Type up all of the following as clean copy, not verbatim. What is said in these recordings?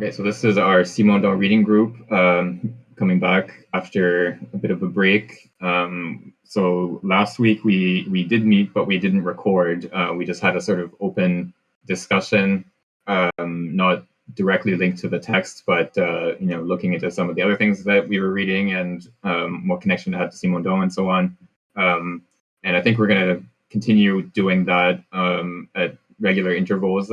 Okay, so this is our Simondon reading group coming back after a bit of a break. So last week we did meet, but we didn't record. We just had a sort of open discussion, not directly linked to the text, but looking into some of the other things that we were reading and what connection it had to Simondon and so on. And I think we're going to continue doing that at regular intervals.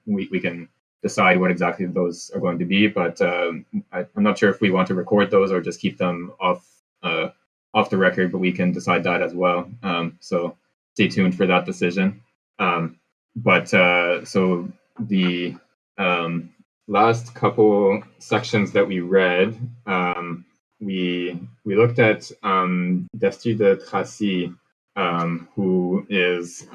We can decide what exactly those are going to be, but I'm not sure if we want to record those or just keep them off the record, but we can decide that as well. So stay tuned for that decision. So the last couple sections that we read, we looked at Destutt de Tracy, who is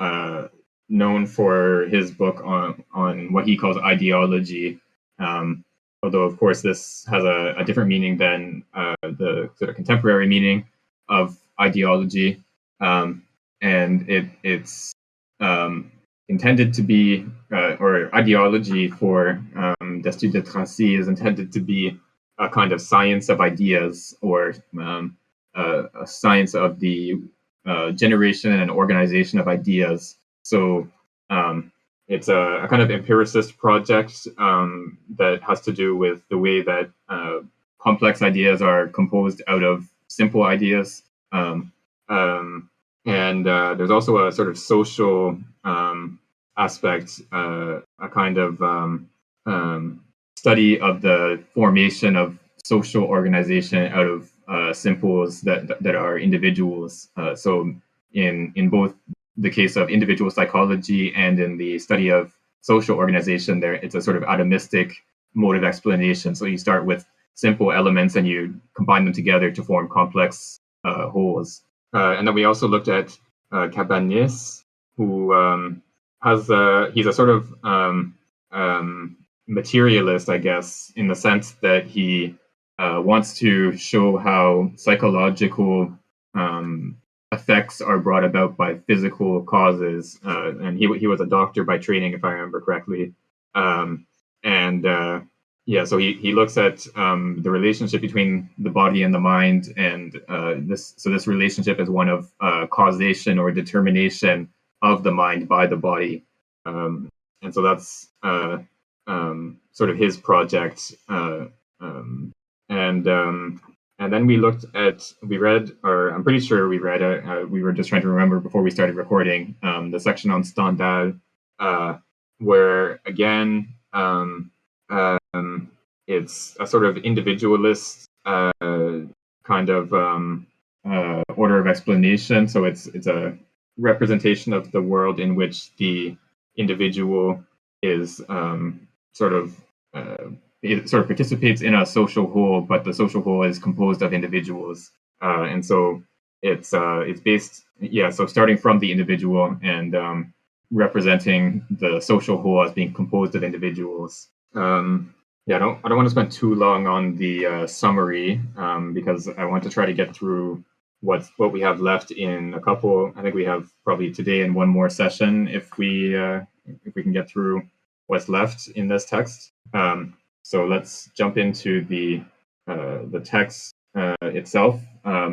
known for his book on what he calls ideology. Although, of course, this has a different meaning than the sort of contemporary meaning of ideology. And it's intended to be, or ideology for Destutt de Tracy is intended to be a kind of science of ideas, or a science of the generation and organization of ideas. So it's a kind of empiricist project that has to do with the way that complex ideas are composed out of simple ideas. And there's also a sort of social aspect, a kind of study of the formation of social organization out of simples that are individuals. So in both the case of individual psychology and in the study of social organization, there it's a sort of atomistic mode of explanation. So you start with simple elements and you combine them together to form complex wholes. And then we also looked at Cabanis, who he's a sort of materialist, I guess, in the sense that he wants to show how psychological effects are brought about by physical causes. And he was a doctor by training, if I remember correctly. So he looks at the relationship between the body and the mind, and this relationship is one of causation or determination of the mind by the body. And so that's sort of his project. And then we read, or I'm pretty sure we read, we were just trying to remember before we started recording, the section on Stendhal, where again, it's a sort of individualist kind of order of explanation. So it's a representation of the world in which the individual is it sort of participates in a social whole, but the social whole is composed of individuals, and so it's based, so starting from the individual and representing the social whole as being composed of individuals. I don't want to spend too long on the summary because I want to try to get through what we have left in a couple. I think we have probably today and one more session if we can get through what's left in this text. So let's jump into the text itself.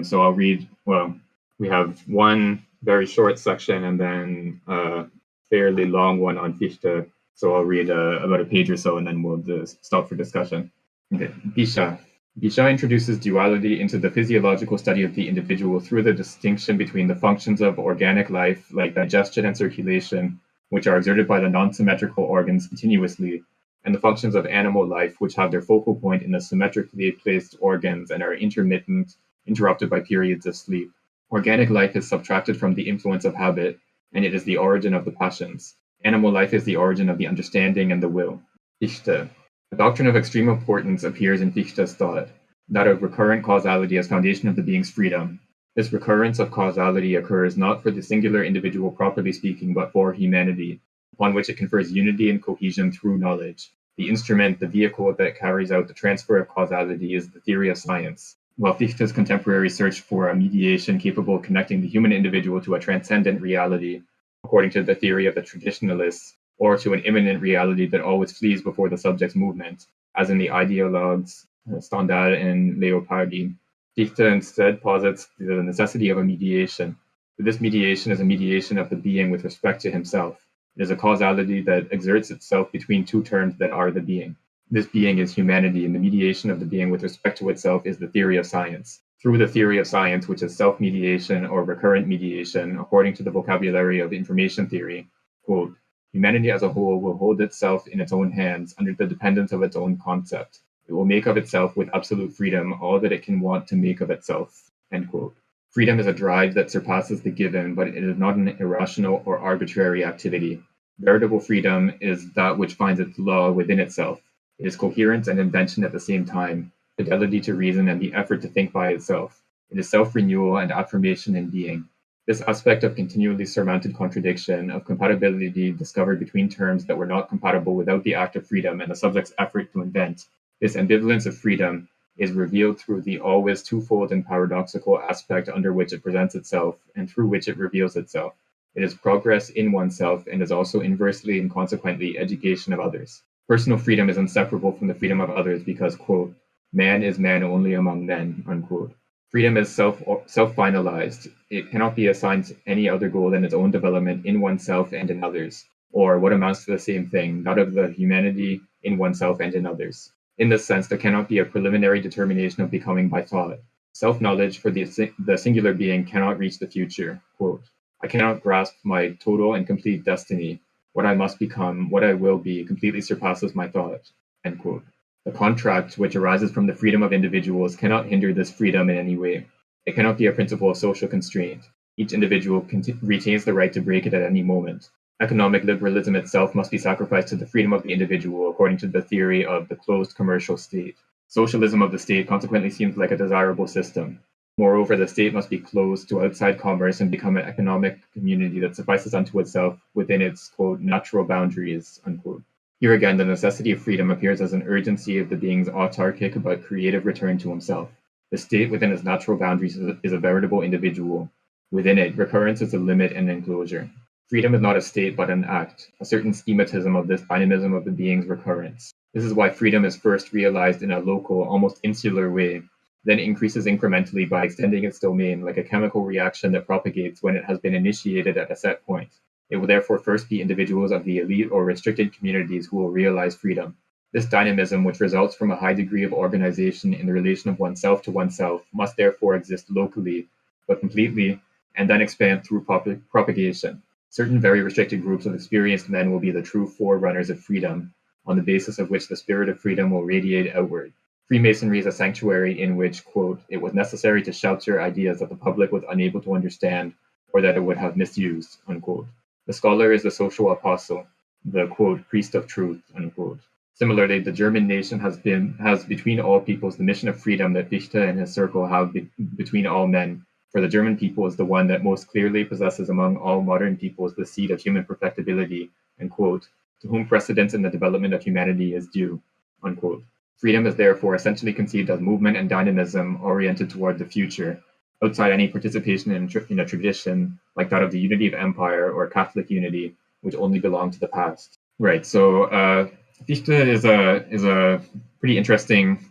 So I'll read. Well, we have one very short section and then a fairly long one on Fichte. So I'll read about a page or so, and then we'll stop for discussion. Okay. Bichat introduces duality into the physiological study of the individual through the distinction between the functions of organic life, like digestion and circulation, which are exerted by the non-symmetrical organs continuously, and the functions of animal life, which have their focal point in the symmetrically placed organs and are intermittent, interrupted by periods of sleep. Organic life is subtracted from the influence of habit, and it is the origin of the passions. Animal life is the origin of the understanding and the will. Fichte. A doctrine of extreme importance appears in Fichte's thought, that of recurrent causality as foundation of the being's freedom. This recurrence of causality occurs not for the singular individual properly speaking, but for humanity, upon which it confers unity and cohesion through knowledge. The instrument, the vehicle that carries out the transfer of causality is the theory of science. While Fichte's contemporaries searched for a mediation capable of connecting the human individual to a transcendent reality, according to the theory of the traditionalists, or to an immanent reality that always flees before the subject's movement, as in the ideologues Stendhal and Leopardi. Fichte instead posits the necessity of a mediation. But this mediation is a mediation of the being with respect to himself. It is a causality that exerts itself between two terms that are the being. This being is humanity, and the mediation of the being with respect to itself is the theory of science. Through the theory of science, which is self-mediation or recurrent mediation, according to the vocabulary of information theory, quote, humanity as a whole will hold itself in its own hands under the dependence of its own concept. It will make of itself with absolute freedom all that it can want to make of itself, end quote. Freedom is a drive that surpasses the given, but it is not an irrational or arbitrary activity. Veritable freedom is that which finds its law within itself. It is coherence and invention at the same time, fidelity to reason and the effort to think by itself. It is self-renewal and affirmation in being. This aspect of continually surmounted contradiction, of compatibility discovered between terms that were not compatible without the act of freedom and the subject's effort to invent, this ambivalence of freedom is revealed through the always twofold and paradoxical aspect under which it presents itself and through which it reveals itself. It is progress in oneself and is also inversely and consequently education of others. Personal freedom is inseparable from the freedom of others because, quote, man is man only among men, unquote. Freedom is self-finalized. It cannot be assigned to any other goal than its own development in oneself and in others, or what amounts to the same thing, that of the humanity in oneself and in others. In this sense, there cannot be a preliminary determination of becoming by thought. Self-knowledge for the singular being cannot reach the future. Quote, I cannot grasp my total and complete destiny. What I must become, what I will be, completely surpasses my thought. End quote. The contract which arises from the freedom of individuals cannot hinder this freedom in any way. It cannot be a principle of social constraint. Each individual retains the right to break it at any moment. Economic liberalism itself must be sacrificed to the freedom of the individual according to the theory of the closed commercial state. Socialism of the state consequently seems like a desirable system. Moreover, the state must be closed to outside commerce and become an economic community that suffices unto itself within its, quote, natural boundaries, unquote. Here again, the necessity of freedom appears as an urgency of the being's autarkic but creative return to himself. The state within its natural boundaries is a veritable individual. Within it, recurrence is a limit and enclosure. Freedom is not a state but an act, a certain schematism of this dynamism of the being's recurrence. This is why freedom is first realized in a local, almost insular way, then increases incrementally by extending its domain like a chemical reaction that propagates when it has been initiated at a set point. It will therefore first be individuals of the elite or restricted communities who will realize freedom. This dynamism, which results from a high degree of organization in the relation of oneself to oneself, must therefore exist locally, but completely, and then expand through propagation. Certain very restricted groups of experienced men will be the true forerunners of freedom, on the basis of which the spirit of freedom will radiate outward. Freemasonry is a sanctuary in which, quote, it was necessary to shelter ideas that the public was unable to understand or that it would have misused, unquote. The scholar is the social apostle, the, quote, priest of truth, unquote. Similarly, the German nation has between all peoples the mission of freedom that Fichte and his circle have between all men, for the German people is the one that most clearly possesses among all modern peoples the seed of human perfectibility, and, quote, to whom precedence in the development of humanity is due, unquote. Freedom is therefore essentially conceived as movement and dynamism oriented toward the future, outside any participation in a tradition like that of the unity of empire or Catholic unity, which only belong to the past. Right. So Fichte is a pretty interesting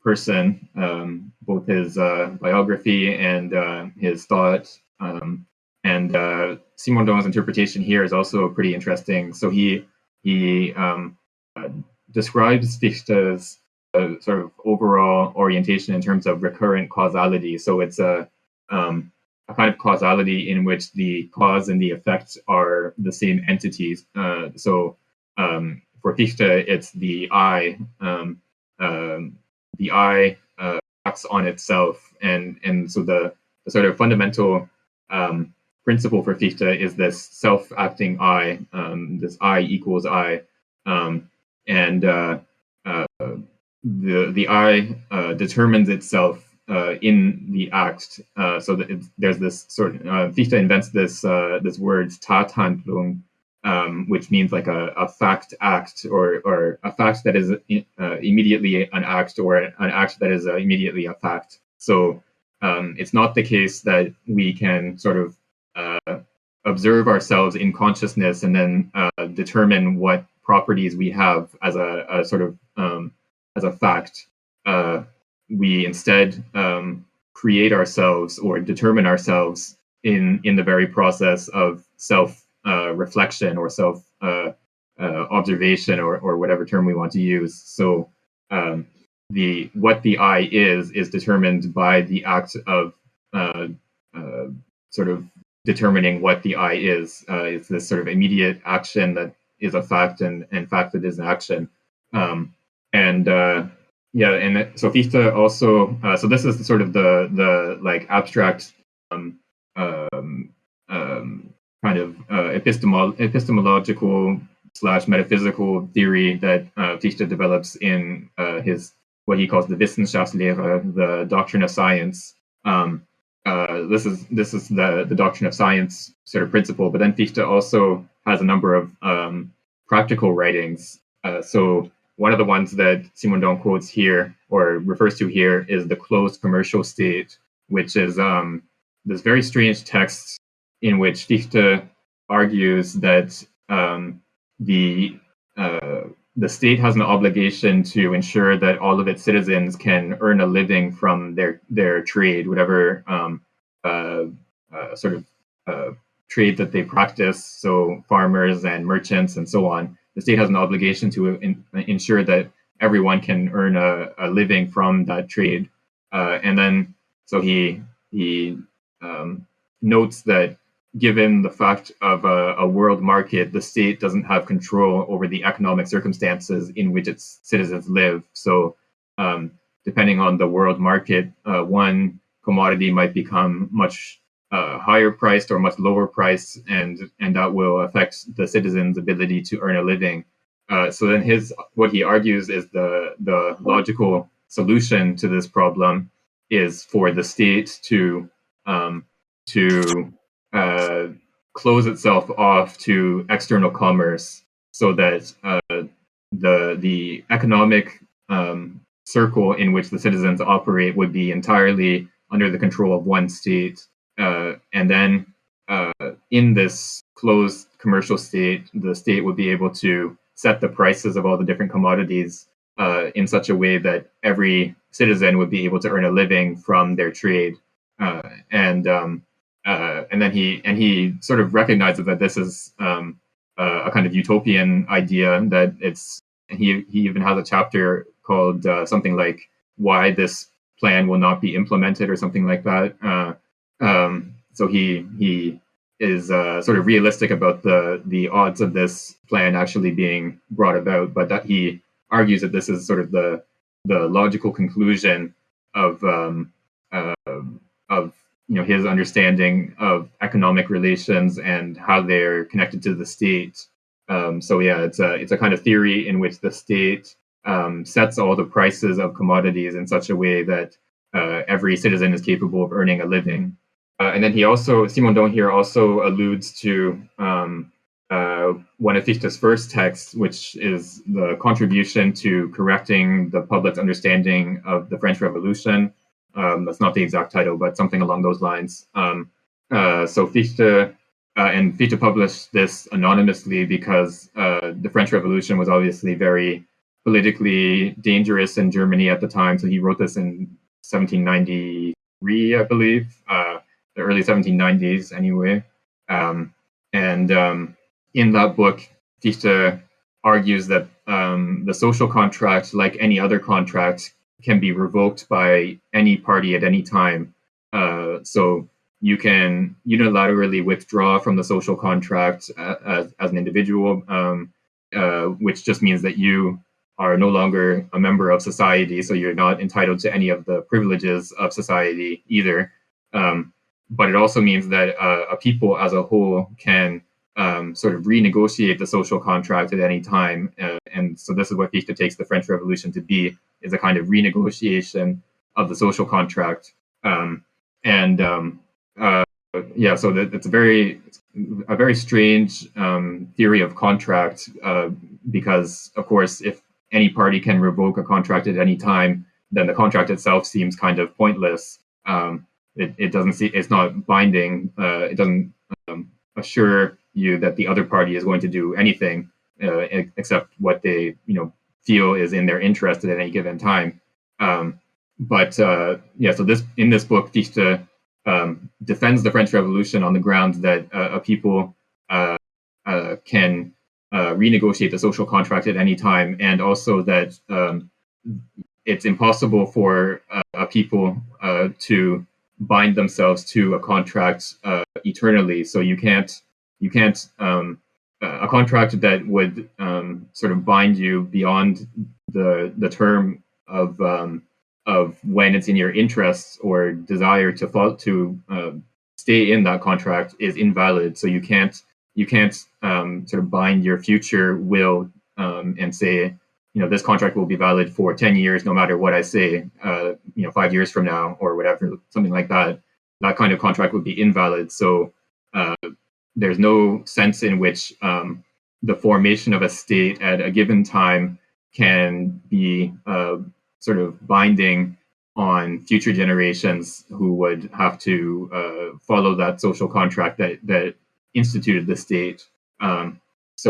person, both his biography and his thought. And Simondon's interpretation here is also pretty interesting. So he describes Fichte's sort of overall orientation in terms of recurrent causality. So it's a kind of causality in which the cause and the effect are the same entities. For Fichte, it's the I. The I acts on itself, and so the sort of fundamental principle for Fichte is this self-acting I. This I equals I. And the I determines itself in the act. So that there's this sort of Fichte invents this word Tathandlung, which means like a fact act or a fact that is immediately an act or an act that is immediately a fact. So it's not the case that we can sort of observe ourselves in consciousness and then determine what properties we have as a sort of as a fact. We instead create ourselves or determine ourselves in the very process of self reflection or self observation or whatever term we want to use. So the what the I is determined by the act of uh, sort of determining what the I is. It's this sort of immediate action that is a fact and fact that is an action. And yeah, and so Fichte also, so this is sort of the like abstract um, um, kind of epistemological slash metaphysical theory that Fichte develops in his what he calls the Wissenschaftslehre, the doctrine of science. This is the doctrine of science sort of principle, but then Fichte also has a number of practical writings. So one of the ones that Simondon quotes here or refers to here is the closed commercial state, which is this very strange text in which Fichte argues that the state has an obligation to ensure that all of its citizens can earn a living from their trade, whatever sort of trade that they practice. So farmers and merchants and so on. The state has an obligation to ensure that everyone can earn a living from that trade. And then so he notes that given the fact of a world market, the state doesn't have control over the economic circumstances in which its citizens live. So, depending on the world market, one commodity might become much higher priced or much lower priced, and that will affect the citizens' ability to earn a living. So then, what he argues is the logical solution to this problem is for the state to close itself off to external commerce, so that the economic circle in which the citizens operate would be entirely under the control of one state, and then in this closed commercial state, the state would be able to set the prices of all the different commodities in such a way that every citizen would be able to earn a living from their trade, and then he sort of recognizes that this is a kind of utopian idea, that it's he even has a chapter called something like why this plan will not be implemented or something like that. So he is sort of realistic about the odds of this plan actually being brought about, but that he argues that this is sort of the logical conclusion of his understanding of economic relations and how they're connected to the state. So yeah, it's a kind of theory in which the state sets all the prices of commodities in such a way that every citizen is capable of earning a living. And then Simondon here also alludes to one of Fichte's first texts, which is the contribution to correcting the public's understanding of the French Revolution. That's not the exact title, but something along those lines. So Fichte and Fichte published this anonymously because the French Revolution was obviously very politically dangerous in Germany at the time. So he wrote this in 1793, I believe, the early 1790s anyway. And in that book, Fichte argues that the social contract, like any other contract, can be revoked by any party at any time. So you can unilaterally withdraw from the social contract as an individual, which just means that you are no longer a member of society, so you're not entitled to any of the privileges of society either. But it also means that a people as a whole can sort of renegotiate the social contract at any time. And so this is what Fichte takes the French Revolution to be, is a kind of renegotiation of the social contract. Yeah, so it's a very strange theory of contract, because, of course, if any party can revoke a contract at any time, then the contract itself seems kind of pointless. It's not binding. It doesn't assure you that the other party is going to do anything except what they feel is in their interest at any given time. So in this book, Fichte defends the French Revolution on the ground that a people can renegotiate the social contract at any time, and also that it's impossible for a people to bind themselves to a contract eternally. So you can't a contract that would sort of bind you beyond the term of when it's in your interests or desire to stay in that contract is invalid. So you can't sort of bind your future will and say, this contract will be valid for 10 years no matter what I say, 5 years from now or whatever, something like that. That kind of contract would be invalid. So there's no sense in which the formation of a state at a given time can be sort of binding on future generations who would have to follow that social contract that instituted the state. It's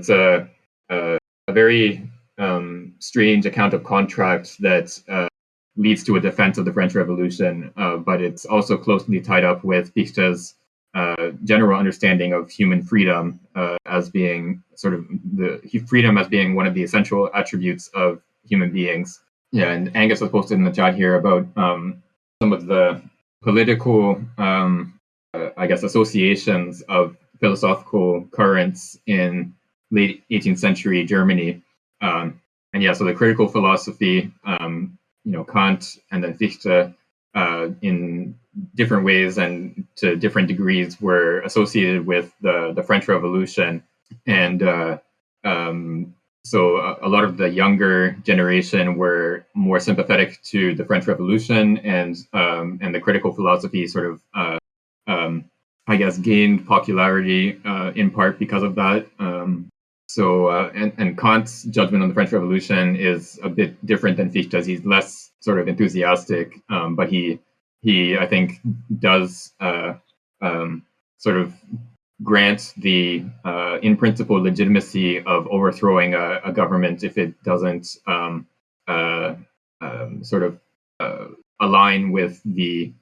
a very strange account of contract that leads to a defense of the French Revolution, but it's also closely tied up with Fichte's general understanding of human freedom as being freedom as being one of the essential attributes of human beings. Yeah, and Angus has posted in the chat here about some of the political, associations of philosophical currents in late 18th century Germany. So the critical philosophy, Kant and then Fichte, in different ways and to different degrees, were associated with the French Revolution. And so a lot of the younger generation were more sympathetic to the French Revolution, and the critical philosophy sort of, gained popularity in part because of that. And Kant's judgment on the French Revolution is a bit different than Fichte's. He's less sort of enthusiastic, but he I think does sort of grant the in principle legitimacy of overthrowing a government if it doesn't align with the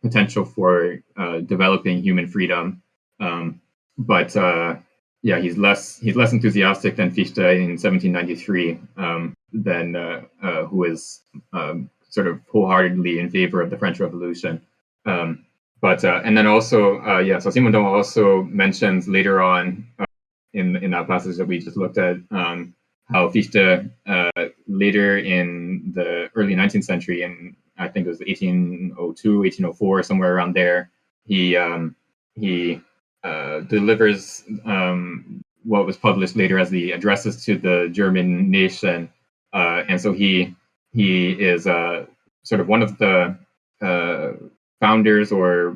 potential for developing human freedom. He's less enthusiastic than Fichte in 1793, who is sort of wholeheartedly in favor of the French Revolution. So Simondon also mentions later on in that passage that we just looked at how Fichte later in the early 19th century, in I think it was 1802, 1804, somewhere around there, he delivers what was published later as the Addresses to the German Nation, and so he is sort of one of the founders or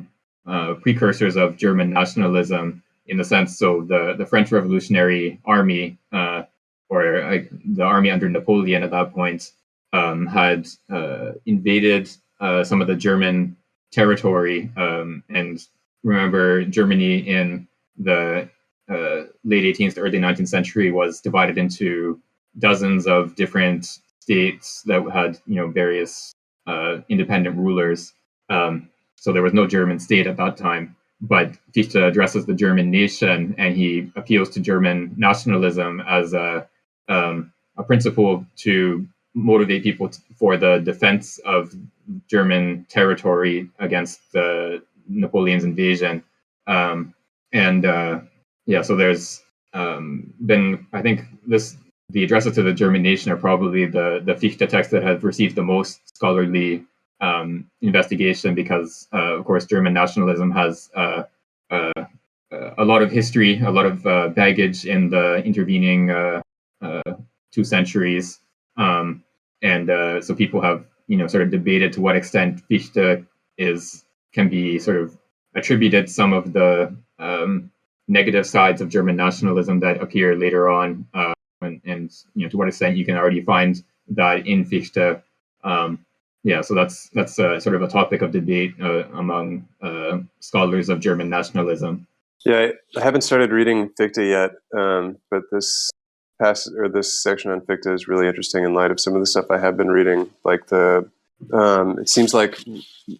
precursors of German nationalism in the sense. So the French Revolutionary Army, or the army under Napoleon at that point, had invaded some of the German territory, and remember, Germany in the late 18th to early 19th century was divided into dozens of different states that had, various independent rulers. So there was no German state at that time. But Fichte addresses the German nation, and he appeals to German nationalism as a principle to motivate people for the defense of German territory against Napoleon's invasion. So there's been, I think, the Addresses to the German Nation are probably the Fichte text that has received the most scholarly investigation, because, of course, German nationalism has a lot of history, a lot of baggage in the intervening 2 centuries. So people have, sort of debated to what extent Fichte can be sort of attributed some of the negative sides of German nationalism that appear later on, and to what extent you can already find that in Fichte. So that's sort of a topic of debate among scholars of German nationalism. Yeah, I haven't started reading Fichte yet, but this this section on Fichte is really interesting in light of some of the stuff I have been reading. Like it seems like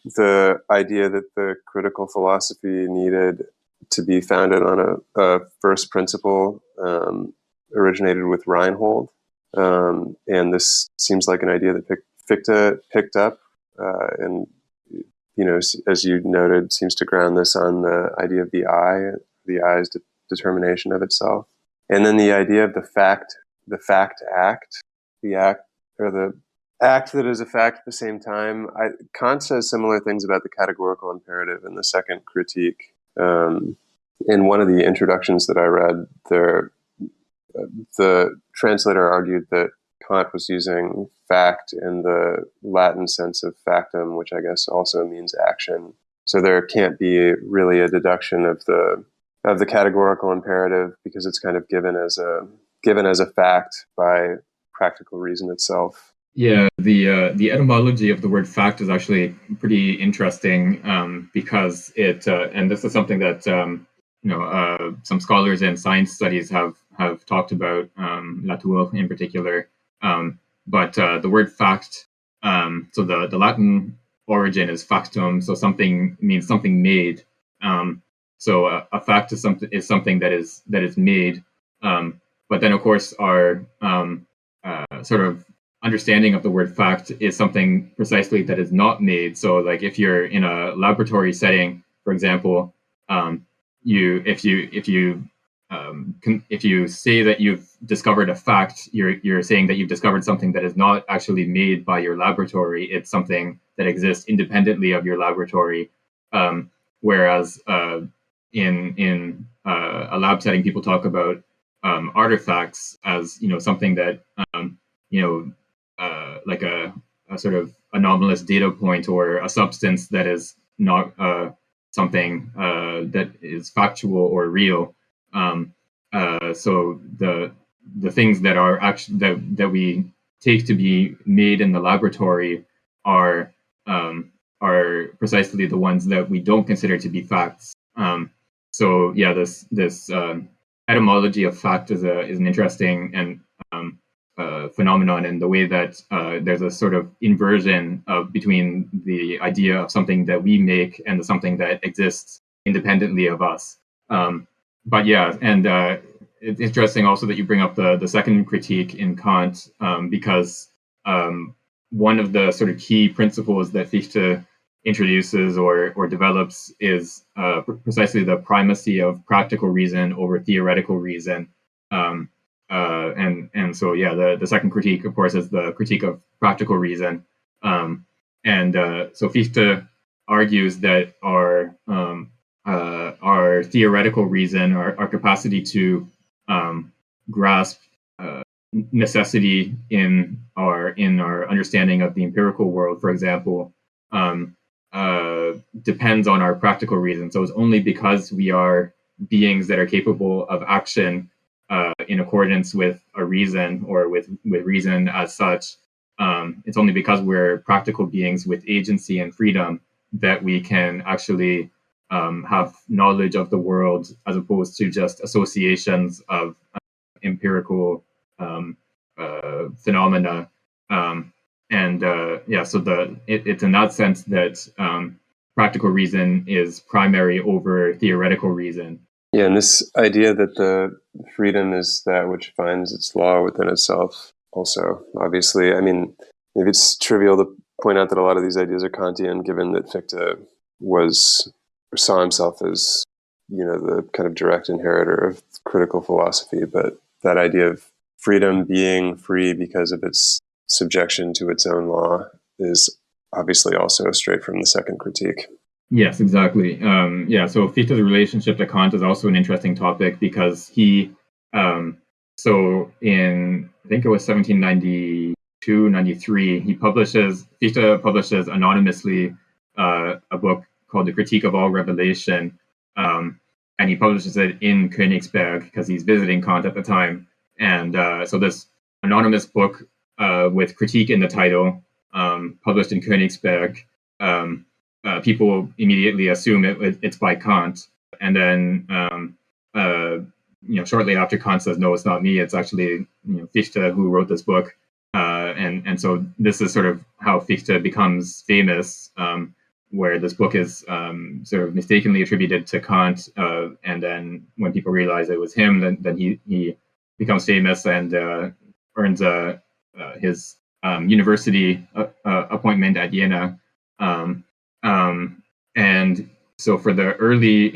the idea that the critical philosophy needed to be founded on a first principle originated with Reinhold, and this seems like an idea that Fichte picked up, and as you noted, seems to ground this on the idea of the I's determination of itself. And then the idea of the fact act, the act or the act that is a fact at the same time. Kant says similar things about the categorical imperative in the second critique. In one of the introductions that I read, the translator argued that Kant was using fact in the Latin sense of factum, which I guess also means action. So there can't be really a deduction of the categorical imperative because it's kind of given as a fact by practical reason itself. Yeah, the etymology of the word fact is actually pretty interesting because it and this is something that some scholars in science studies have talked about, Latour in particular. But the word fact, so the Latin origin is factum, so something means something made. So a fact is something that is made. But then, of course, our sort of understanding of the word fact is something precisely that is not made. So, like if you're in a laboratory setting, for example, if you say that you've discovered a fact, you're saying that you've discovered something that is not actually made by your laboratory. It's something that exists independently of your laboratory. Whereas in a lab setting, people talk about artifacts as something that like a sort of anomalous data point or a substance that is not something that is factual or real. So the things that are actually that we take to be made in the laboratory are precisely the ones that we don't consider to be facts. So yeah, this etymology of fact is an interesting and phenomenon in the way that there's a sort of inversion between the idea of something that we make and something that exists independently of us. But yeah, and it's interesting also that you bring up the second critique in Kant, because one of the sort of key principles that Fichte introduces or develops is precisely the primacy of practical reason over theoretical reason. And so yeah, the second critique, of course, is the critique of practical reason. So Fichte argues that our theoretical reason, our capacity to grasp necessity in our understanding of the empirical world, for example, depends on our practical reason. So it's only because we are beings that are capable of action in accordance with a reason or with reason as such. It's only because we're practical beings with agency and freedom that we can actually have knowledge of the world as opposed to just associations of empirical phenomena. So it's in that sense that practical reason is primary over theoretical reason. Yeah, and this idea that the freedom is that which finds its law within itself also, obviously, I mean, maybe it's trivial to point out that a lot of these ideas are Kantian, given that Fichte saw himself as, the kind of direct inheritor of critical philosophy, but that idea of freedom being free because of its subjection to its own law is obviously also straight from the second critique. Yes, exactly. So Fichte's relationship to Kant is also an interesting topic because he, so in, I think it was 1792, 93, Fichte publishes anonymously a book called The Critique of All Revelation, and he publishes it in Königsberg because he's visiting Kant at the time. And so this anonymous book with critique in the title, published in Königsberg, people immediately assume it's by Kant. And then shortly after Kant says, no, it's not me, it's actually Fichte who wrote this book. And so this is sort of how Fichte becomes famous, where this book is sort of mistakenly attributed to Kant, and then when people realize it was him, then he becomes famous and earns his university appointment at Jena. And so for the early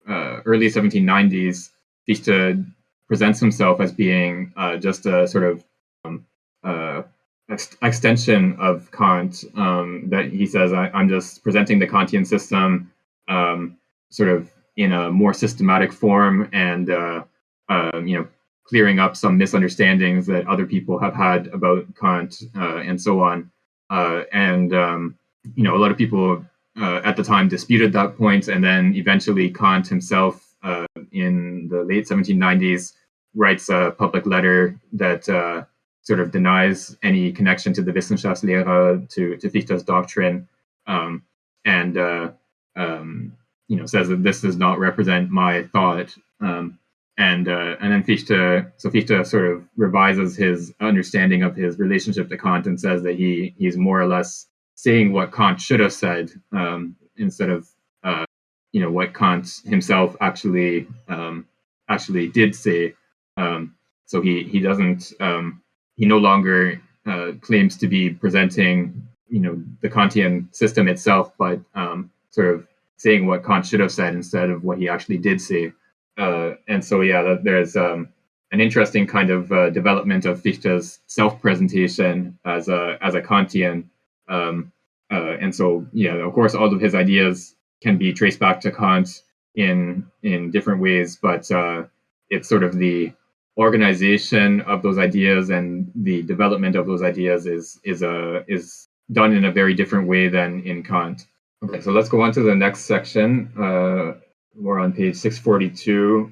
1790s, Fichte presents himself as being just a sort of extension of Kant. That he says, I'm just presenting the Kantian system sort of in a more systematic form, and clearing up some misunderstandings that other people have had about Kant, and so on. A lot of people at the time disputed that point, and then eventually Kant himself, in the late 1790s, writes a public letter that sort of denies any connection to the Wissenschaftslehre, to Fichte's doctrine, and says that this does not represent my thought. And then Fichte sort of revises his understanding of his relationship to Kant and says that he's more or less saying what Kant should have said, instead of what Kant himself actually did say. So he doesn't he no longer claims to be presenting the Kantian system itself, but sort of saying what Kant should have said instead of what he actually did say. And so there's an interesting kind of development of Fichte's self-presentation as a Kantian. And so, of course, all of his ideas can be traced back to Kant in different ways, but it's sort of the organization of those ideas and the development of those ideas is done in a very different way than in Kant. Okay, so let's go on to the next section. We're on page 642.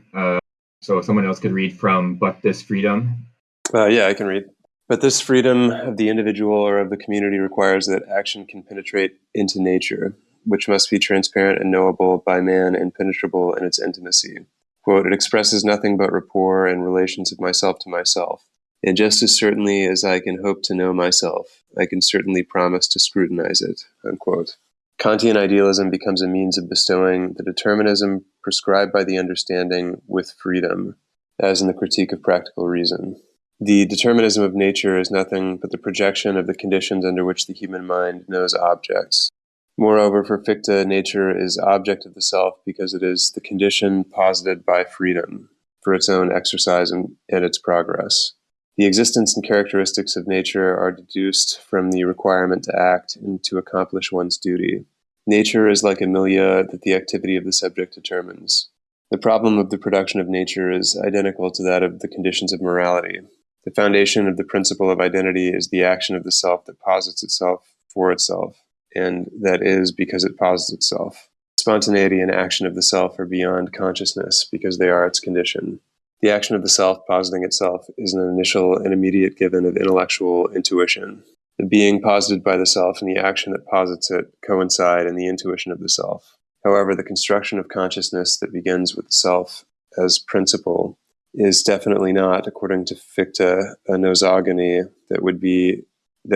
So someone else could read from But This Freedom. Yeah, I can read. But this freedom of the individual or of the community requires that action can penetrate into nature, which must be transparent and knowable by man and penetrable in its intimacy. Quote, it expresses nothing but rapport and relations of myself to myself. And just as certainly as I can hope to know myself, I can certainly promise to scrutinize it, unquote. Kantian idealism becomes a means of bestowing the determinism prescribed by the understanding with freedom, as in the Critique of Practical Reason. The determinism of nature is nothing but the projection of the conditions under which the human mind knows objects. Moreover, for Fichte, nature is object of the self because it is the condition posited by freedom for its own exercise and its progress. The existence and characteristics of nature are deduced from the requirement to act and to accomplish one's duty. Nature is like a milieu that the activity of the subject determines. The problem of the production of nature is identical to that of the conditions of morality. The foundation of the principle of identity is the action of the self that posits itself for itself, and that is because it posits itself. Spontaneity and action of the self are beyond consciousness because they are its condition. The action of the self positing itself is an initial and immediate given of intellectual intuition. The being posited by the self and the action that posits it coincide in the intuition of the self. However, the construction of consciousness that begins with the self as principle is definitely not, according to Fichte, a nosogony that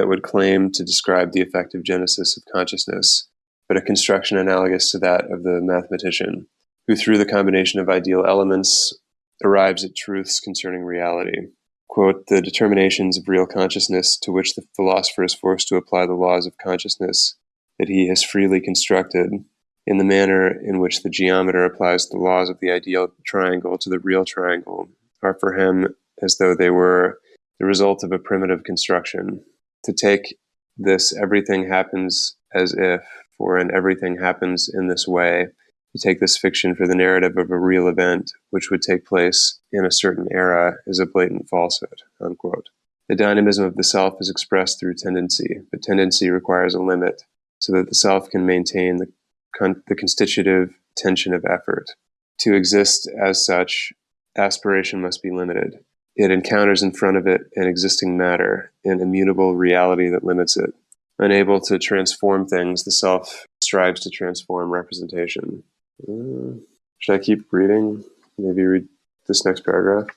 would claim to describe the effective genesis of consciousness, but a construction analogous to that of the mathematician, who through the combination of ideal elements arrives at truths concerning reality. Quote, the determinations of real consciousness to which the philosopher is forced to apply the laws of consciousness that he has freely constructed, in the manner in which the geometer applies the laws of the ideal triangle to the real triangle, are for him as though they were the result of a primitive construction. To take this everything happens as if, for an everything happens in this way, to take this fiction for the narrative of a real event which would take place in a certain era is a blatant falsehood, unquote. The dynamism of the self is expressed through tendency, but tendency requires a limit so that the self can maintain the constitutive tension of effort. To exist as such, aspiration must be limited. It encounters in front of it an existing matter, an immutable reality that limits it. Unable to transform things, the self strives to transform representation. Should I keep reading? maybe read this next paragraph?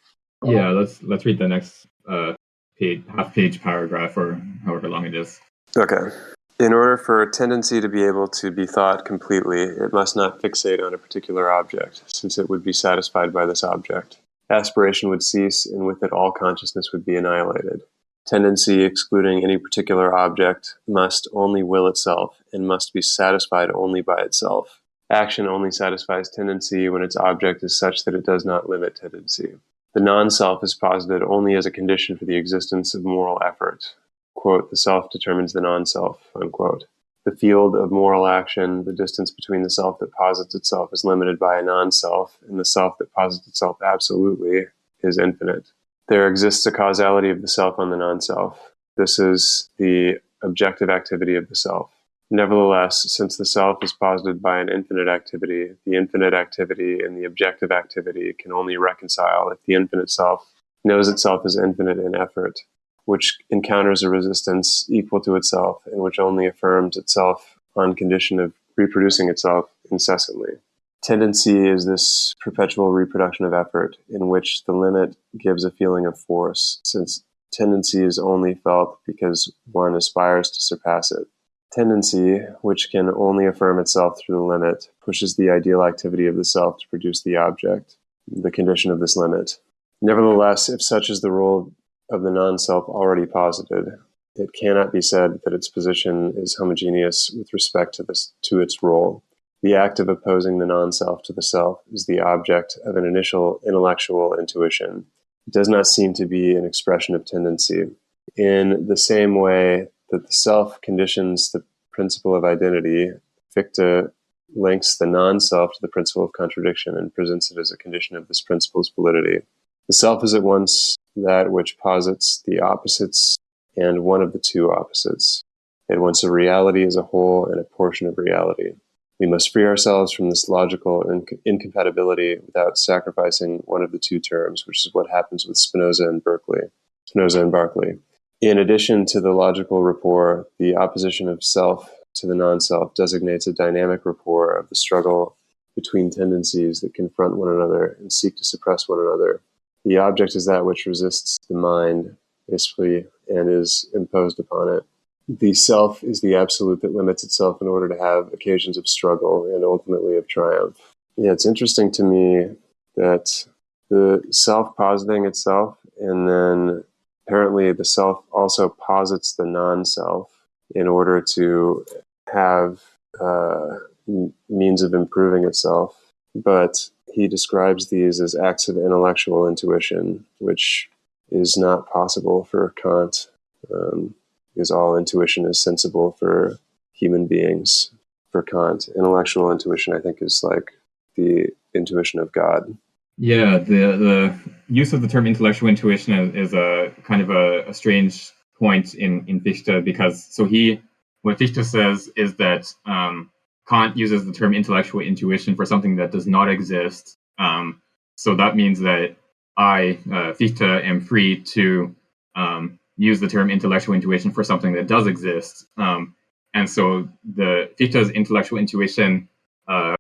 Yeah, let's read the next half-page paragraph, or however long it is. Okay. In order for a tendency to be able to be thought completely, it must not fixate on a particular object, since it would be satisfied by this object. Aspiration would cease, and with it all consciousness would be annihilated. Tendency, excluding any particular object, must only will itself, and must be satisfied only by itself. Action only satisfies tendency when its object is such that it does not limit tendency. The non-self is posited only as a condition for the existence of moral effort. Quote, the self determines the non-self, unquote. The field of moral action, the distance between the self that posits itself is limited by a non-self, and the self that posits itself absolutely is infinite. There exists a causality of the self on the non-self. This is the objective activity of the self. Nevertheless, since the self is posited by an infinite activity, the infinite activity and the objective activity can only reconcile if the infinite self knows itself as infinite in effort, which encounters a resistance equal to itself and which only affirms itself on condition of reproducing itself incessantly. Tendency is this perpetual reproduction of effort in which the limit gives a feeling of force, since tendency is only felt because one aspires to surpass it. Tendency, which can only affirm itself through the limit, pushes the ideal activity of the self to produce the object, the condition of this limit. Nevertheless, if such is the role of the non-self already posited, it cannot be said that its position is homogeneous with respect to its role. The act of opposing the non-self to the self is the object of an initial intellectual intuition. It does not seem to be an expression of tendency. In the same way that the self conditions the principle of identity, Fichte links the non-self to the principle of contradiction and presents it as a condition of this principle's validity. The self is at once that which posits the opposites and one of the two opposites. At once a reality as a whole and a portion of reality. We must free ourselves from this logical incompatibility without sacrificing one of the two terms, which is what happens with Spinoza and Berkeley. In addition to the logical rapport, the opposition of self to the non-self designates a dynamic rapport of the struggle between tendencies that confront one another and seek to suppress one another. The object is that which resists the mind, basically, and is imposed upon it. The self is the absolute that limits itself in order to have occasions of struggle and ultimately of triumph. Yeah, it's interesting to me that the self positing itself, and then apparently the self also posits the non-self in order to have means of improving itself. But he describes these as acts of intellectual intuition, which is not possible for Kant, because all intuition is sensible for human beings. For Kant, intellectual intuition, I think, is like the intuition of God. Yeah, the use of the term intellectual intuition is a kind of a strange point in Fichte, because what Fichte says is that Kant uses the term intellectual intuition for something that does not exist. So that means that I, Fichte, am free to use the term intellectual intuition for something that does exist. And so the Fichte's intellectual intuition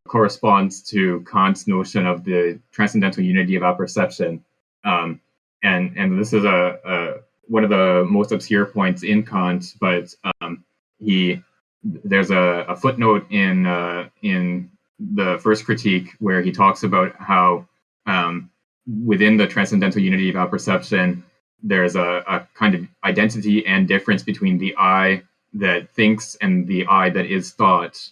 corresponds to Kant's notion of the transcendental unity of apperception. And this is one of the most obscure points in Kant, but there's a footnote in the first critique where he talks about how within the transcendental unity of apperception, there's a kind of identity and difference between the I that thinks and the I that is thought.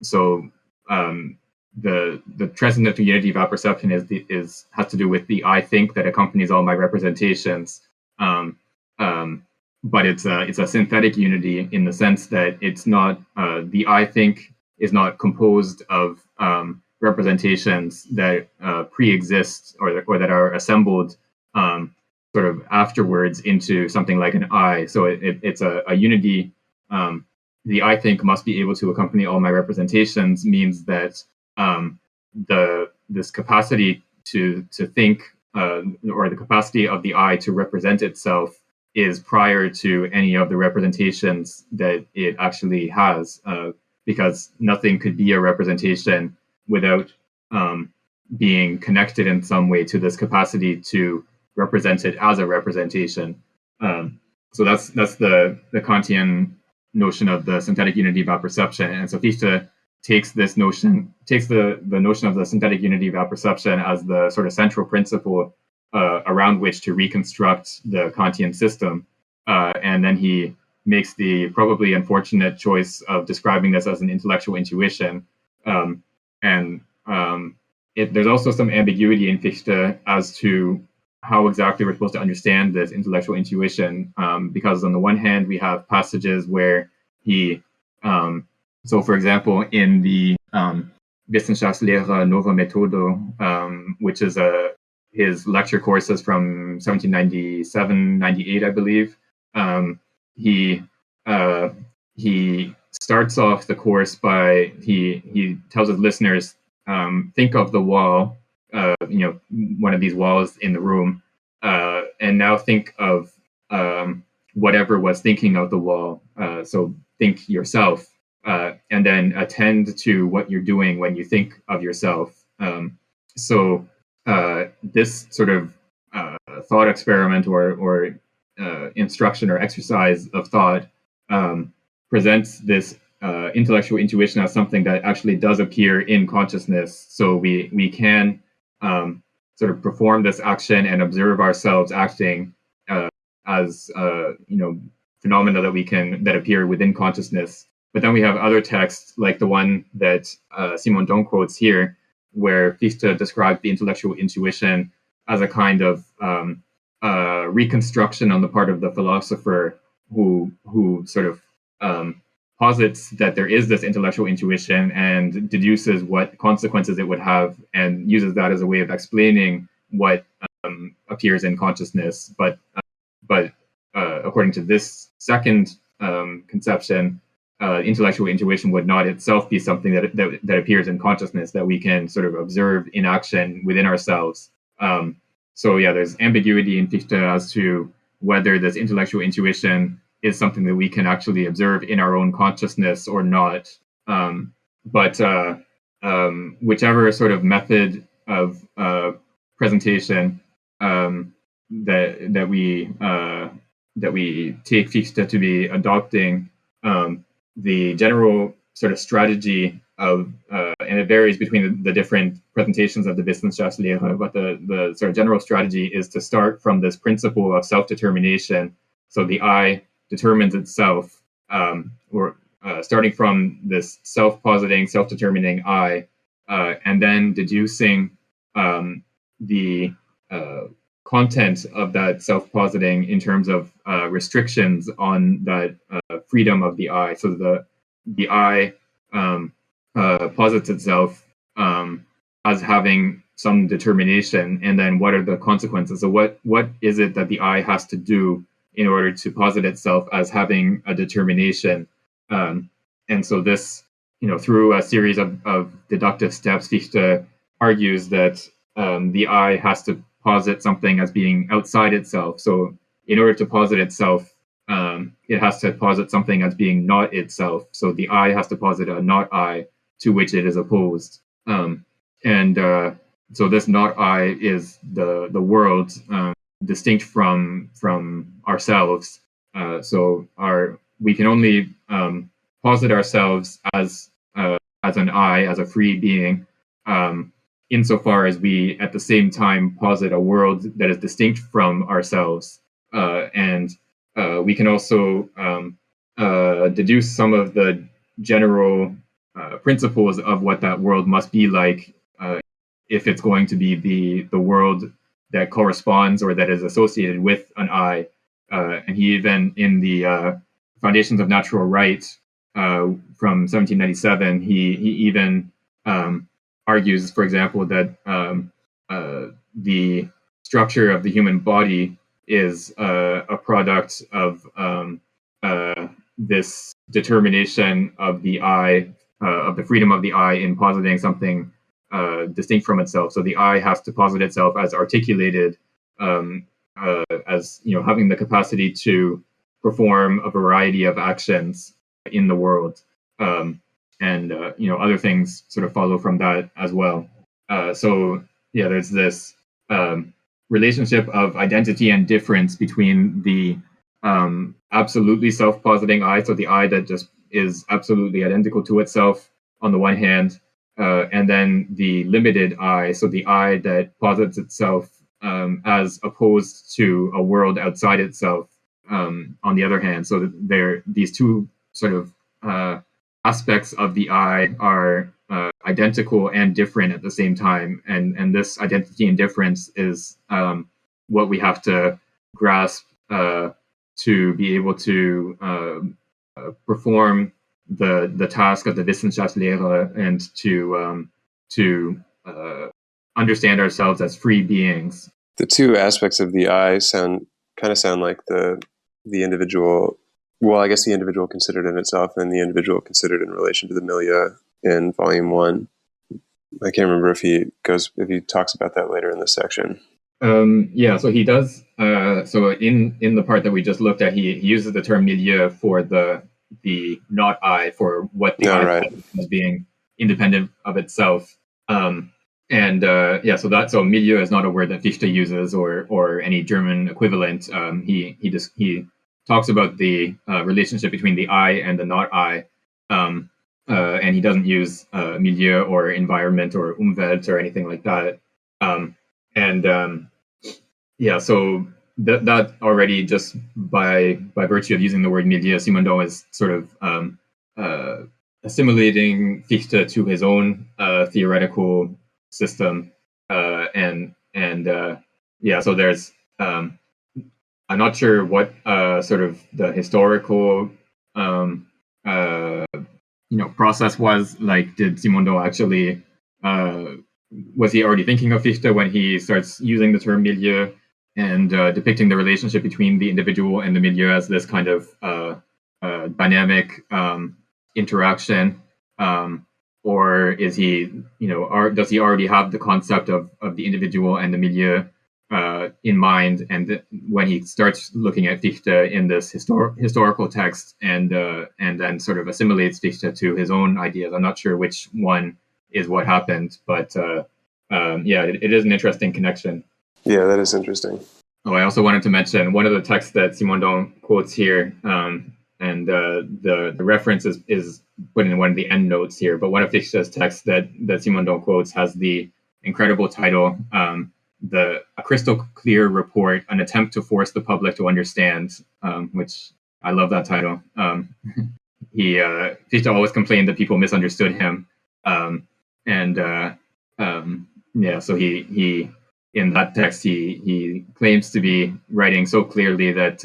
So the transcendental unity of apperception has to do with the I think that accompanies all my representations. But it's a synthetic unity in the sense that it's not the I think is not composed of representations that pre-exist or that are assembled sort of afterwards into something like an I. So it's a unity. The I think must be able to accompany all my representations means that this capacity to think or the capacity of the I to represent itself is prior to any of the representations that it actually has, because nothing could be a representation without being connected in some way to this capacity to represent it as a representation. So that's the Kantian notion of the synthetic unity of apperception. And so Fichte takes the notion of the synthetic unity of apperception as the sort of central principle around which to reconstruct the Kantian system. And then he makes the probably unfortunate choice of describing this as an intellectual intuition. There's also some ambiguity in Fichte as to how exactly we're supposed to understand this intellectual intuition, because on the one hand, we have passages where he, so for example, in the Wissenschaftslehre Nova Methodo, which is his lecture courses from 1797, 98, I believe, he starts off the course by he tells his listeners, think of the wall, one of these walls in the room, and now think of whatever was thinking of the wall. So think yourself, and then attend to what you're doing when you think of yourself. So this sort of thought experiment or instruction or exercise of thought presents this intellectual intuition as something that actually does appear in consciousness. So we can sort of perform this action and observe ourselves acting as phenomena that appear within consciousness. But then we have other texts like the one that Simondon quotes here, where Fichte described the intellectual intuition as a kind of reconstruction on the part of the philosopher who sort of posits that there is this intellectual intuition and deduces what consequences it would have and uses that as a way of explaining what appears in consciousness. But according to this second conception, intellectual intuition would not itself be something that appears in consciousness that we can sort of observe in action within ourselves. So yeah, there's ambiguity in Fichte as to whether this intellectual intuition is something that we can actually observe in our own consciousness or not. But whichever sort of method of presentation that we take Fichte to be adopting, the general sort of strategy of, and it varies between the different presentations of the Wissenschaftslehre, but the sort of general strategy is to start from this principle of self-determination. So the I determines itself, or starting from this self-positing, self-determining I, and then deducing the content of that self-positing in terms of restrictions on that freedom of the I. So the I posits itself as having some determination, and then what are the consequences? So what is it that the I has to do in order to posit itself as having a determination? And so this, through a series of deductive steps, Fichte argues that the I has to posit something as being outside itself. So in order to posit itself, it has to posit something as being not itself. So the I has to posit a not I to which it is opposed. So this not I is the world, distinct from ourselves. So we can only posit ourselves as an I, as a free being, insofar as we at the same time posit a world that is distinct from ourselves. And we can also deduce some of the general principles of what that world must be like, if it's going to be the world that corresponds or that is associated with an I. And he even, in the Foundations of Natural Right from 1797, he even argues, for example, that the structure of the human body is a product of this determination of the I, of the freedom of the I in positing something distinct from itself. So the I has to posit itself as articulated, as having the capacity to perform a variety of actions in the world, and other things sort of follow from that as well. So yeah, there's this relationship of identity and difference between the absolutely self-positing I, so the I that just is absolutely identical to itself on the one hand, and then the limited I, so the I that posits itself as opposed to a world outside itself on the other hand. So there, these two sort of aspects of the I are identical and different at the same time, and this identity and difference is what we have to grasp to be able to perform the task of the Wissenschaftslehre and to understand ourselves as free beings. The two aspects of the I sound like the individual. Well, I guess the individual considered in itself, and the individual considered in relation to the milieu in Volume 1. I can't remember if he talks about that later in this section. Yeah, so he does. So in the part that we just looked at, he uses the term milieu for the not I, for what the I is being independent of itself. So milieu is not a word that Fichte uses or any German equivalent. He talks about the relationship between the I and the not I, and he doesn't use milieu or environment or Umwelt or anything like that. So that already, just by virtue of using the word milieu, Simondon is sort of assimilating Fichte to his own theoretical system, so there's I'm not sure what sort of the historical process was like. Did Simondon actually was he already thinking of Fichte when he starts using the term milieu and depicting the relationship between the individual and the milieu as this kind of dynamic interaction, or is he, does he already have the concept of the individual and the milieu in mind, and when he starts looking at Fichte in this historical text and then sort of assimilates Fichte to his own ideas? I'm not sure which one is what happened, but it is an interesting connection. Yeah, that is interesting. Oh, I also wanted to mention one of the texts that Simondon quotes here, and the reference is put in one of the end notes here, but one of Fichte's texts that Simondon quotes has the incredible title, A Crystal Clear Report, An Attempt to Force the Public to Understand, which I love that title. Fichte always complained that people misunderstood him. So he in that text he claims to be writing so clearly that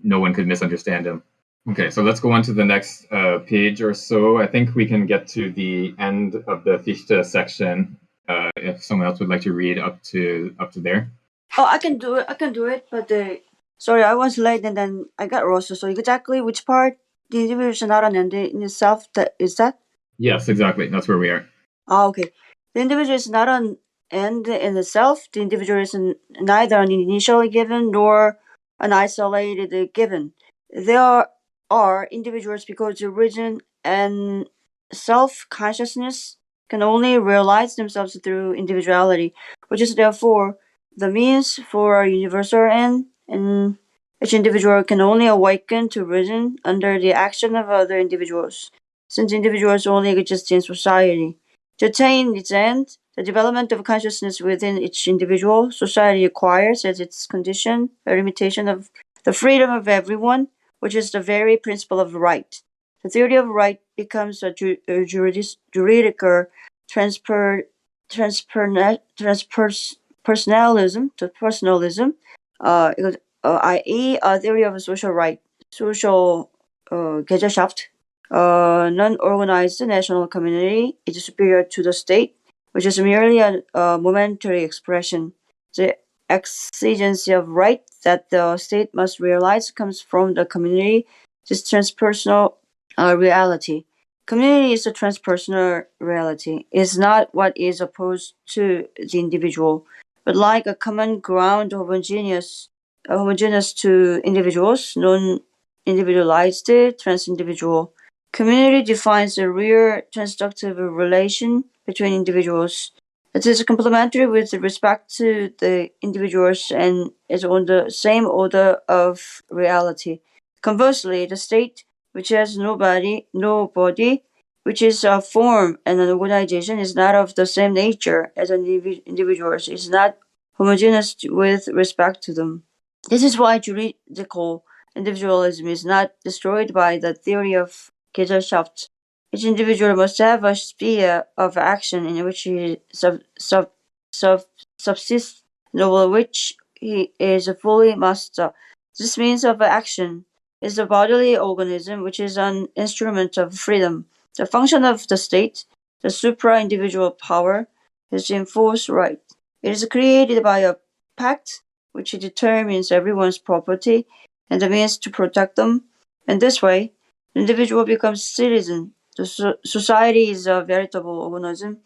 no one could misunderstand him. Okay, so let's go on to the next page or so. I think we can get to the end of the Fichte section. If someone else would like to read up to there. Oh, I can do it. But sorry, I was late and then I got lost. So exactly which part? The individual is not an end in itself. Is that? Yes, exactly. That's where we are. Oh, okay. The individual is not an end in itself. The individual is neither an initially given nor an isolated given. There are individuals because the origin and self-consciousness can only realize themselves through individuality, which is therefore the means for a universal end, and each individual can only awaken to reason under the action of other individuals, since individuals only exist in society. To attain its end, the development of consciousness within each individual, society acquires as its condition a limitation of the freedom of everyone, which is the very principle of right. The theory of right becomes a juridical personalism, i.e., a theory of social right, social Gesellschaft. Non-organized national community is superior to the state, which is merely a momentary expression. The exigency of right that the state must realize comes from the community, this transpersonal reality. Community is a transpersonal reality. It's not what is opposed to the individual, but like a common ground homogeneous to individuals, non-individualized, trans-individual. Community defines a real transductive relation between individuals. It is complementary with respect to the individuals and is on the same order of reality. Conversely, the state, which has no body, which is a form and an organization, is not of the same nature as individuals. It's not homogeneous with respect to them. This is why juridical individualism is not destroyed by the theory of Gesellschaft. Each individual must have a sphere of action in which he subsists and over which he is fully master. This means of action is the bodily organism, which is an instrument of freedom. The function of the state, the supra-individual power, is to enforce right. It is created by a pact which determines everyone's property and the means to protect them. In this way, the individual becomes citizen. The society is a veritable organism,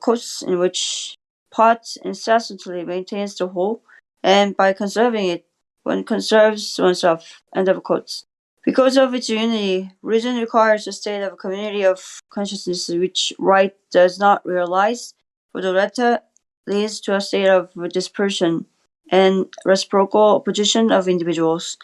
course in which part incessantly maintains the whole, and by conserving it, one conserves oneself. End of quotes. Because of its unity, reason requires a state of community of consciousness which right does not realize, for the latter leads to a state of dispersion and reciprocal opposition of individuals.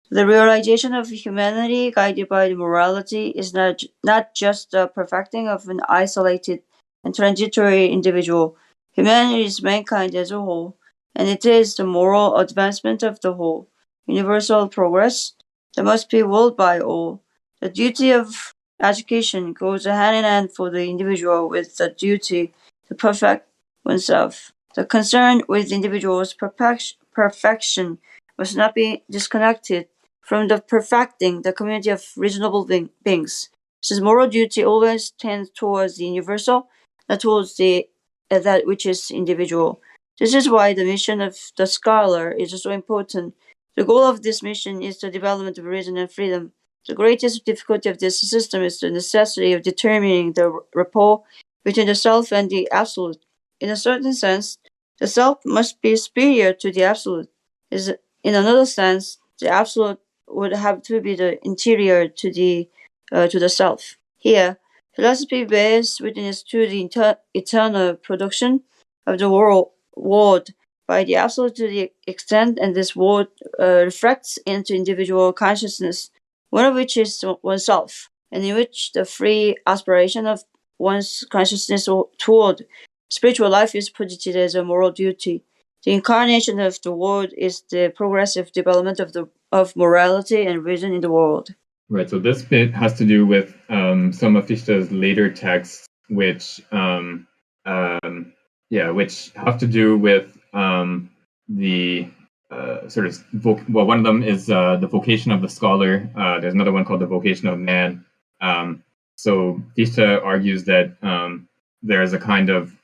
The realization of humanity guided by the morality is not just the perfecting of an isolated and transitory individual. Humanity is mankind as a whole, and it is the moral advancement of the whole, universal progress that must be willed by all. The duty of education goes hand in hand for the individual with the duty to perfect oneself. The concern with individuals' perfection must not be disconnected from the perfecting the community of reasonable beings. Since moral duty always tends towards the universal, not towards that which is individual. This is why the mission of the scholar is so important. The goal of this mission is the development of reason and freedom. The greatest difficulty of this system is the necessity of determining the rapport between the self and the absolute. In a certain sense, the self must be superior to the absolute. In another sense, the absolute would have to be the interior to the self. Here, philosophy bears witness to the eternal production of the world by the absolute to the extent, and this world reflects into individual consciousness, one of which is oneself, and in which the free aspiration of one's consciousness toward spiritual life is posited as a moral duty. The incarnation of the world is the progressive development of morality and reason in the world. Right. So this bit has to do with some of Fichte's later texts, which which have to do with the sort of one of them is the vocation of the scholar. There's another one called the vocation of man. So Fichte argues that there is a kind of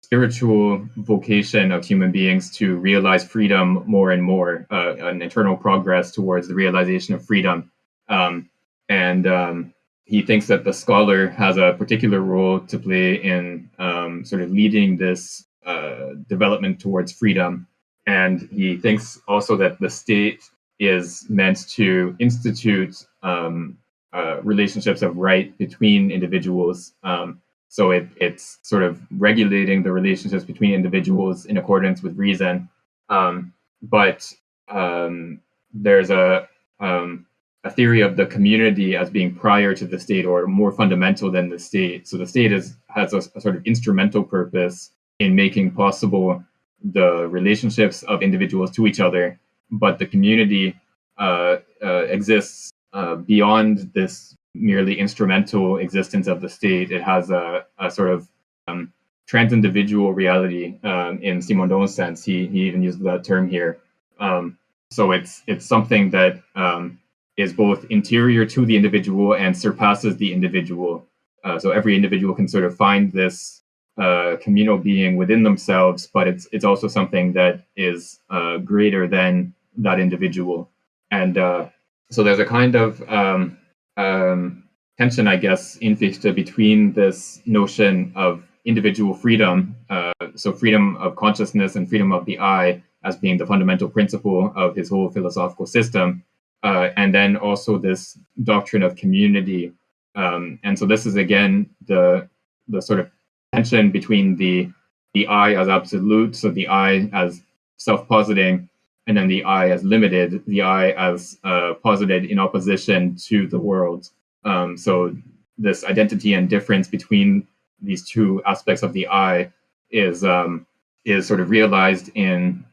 spiritual vocation of human beings to realize freedom more and more, an internal progress towards the realization of freedom. And he thinks that the scholar has a particular role to play in sort of leading this development towards freedom. And he thinks also that the state is meant to institute relationships of right between individuals. So it's sort of regulating the relationships between individuals in accordance with reason. But there's a theory of the community as being prior to the state or more fundamental than the state. So the state has a sort of instrumental purpose in making possible the relationships of individuals to each other, but the community exists beyond this merely instrumental existence of the state. It has a sort of trans-individual reality in Simondon's sense. He even used that term here. So it's something that is both interior to the individual and surpasses the individual. So every individual can sort of find this communal being within themselves, but it's also something that is greater than that individual. And so there's a kind of tension, I guess, in Fichte between this notion of individual freedom, so freedom of consciousness and freedom of the I as being the fundamental principle of his whole philosophical system, and then also this doctrine of community. And so this is again the sort of tension between the I as absolute, so the I as self-positing, and then the I as limited, the I as posited in opposition to the world. So this identity and difference between these two aspects of the I is sort of realized in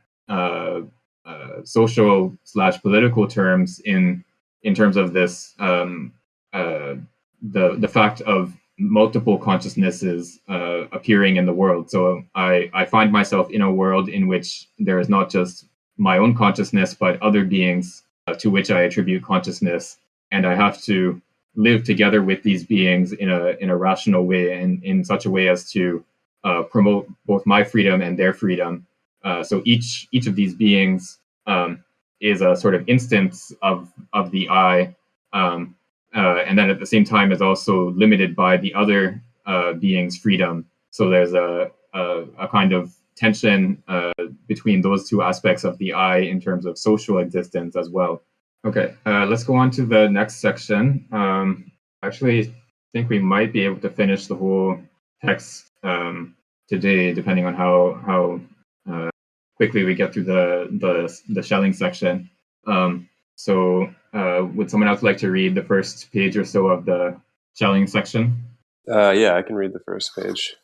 social / political terms in terms of this the fact of multiple consciousnesses appearing in the world. So I find myself in a world in which there is not just my own consciousness, but other beings to which I attribute consciousness, and I have to live together with these beings in a rational way and in such a way as to promote both my freedom and their freedom. So each of these beings is a sort of instance of the I, and then at the same time is also limited by the other being's freedom. So there's a kind of tension between those two aspects of the I in terms of social existence as well. Okay, let's go on to the next section. Actually, I think we might be able to finish the whole text today, depending on how quickly we get through the Schelling section. So would someone else like to read the first page or so of the Schelling section? Yeah, I can read the first page.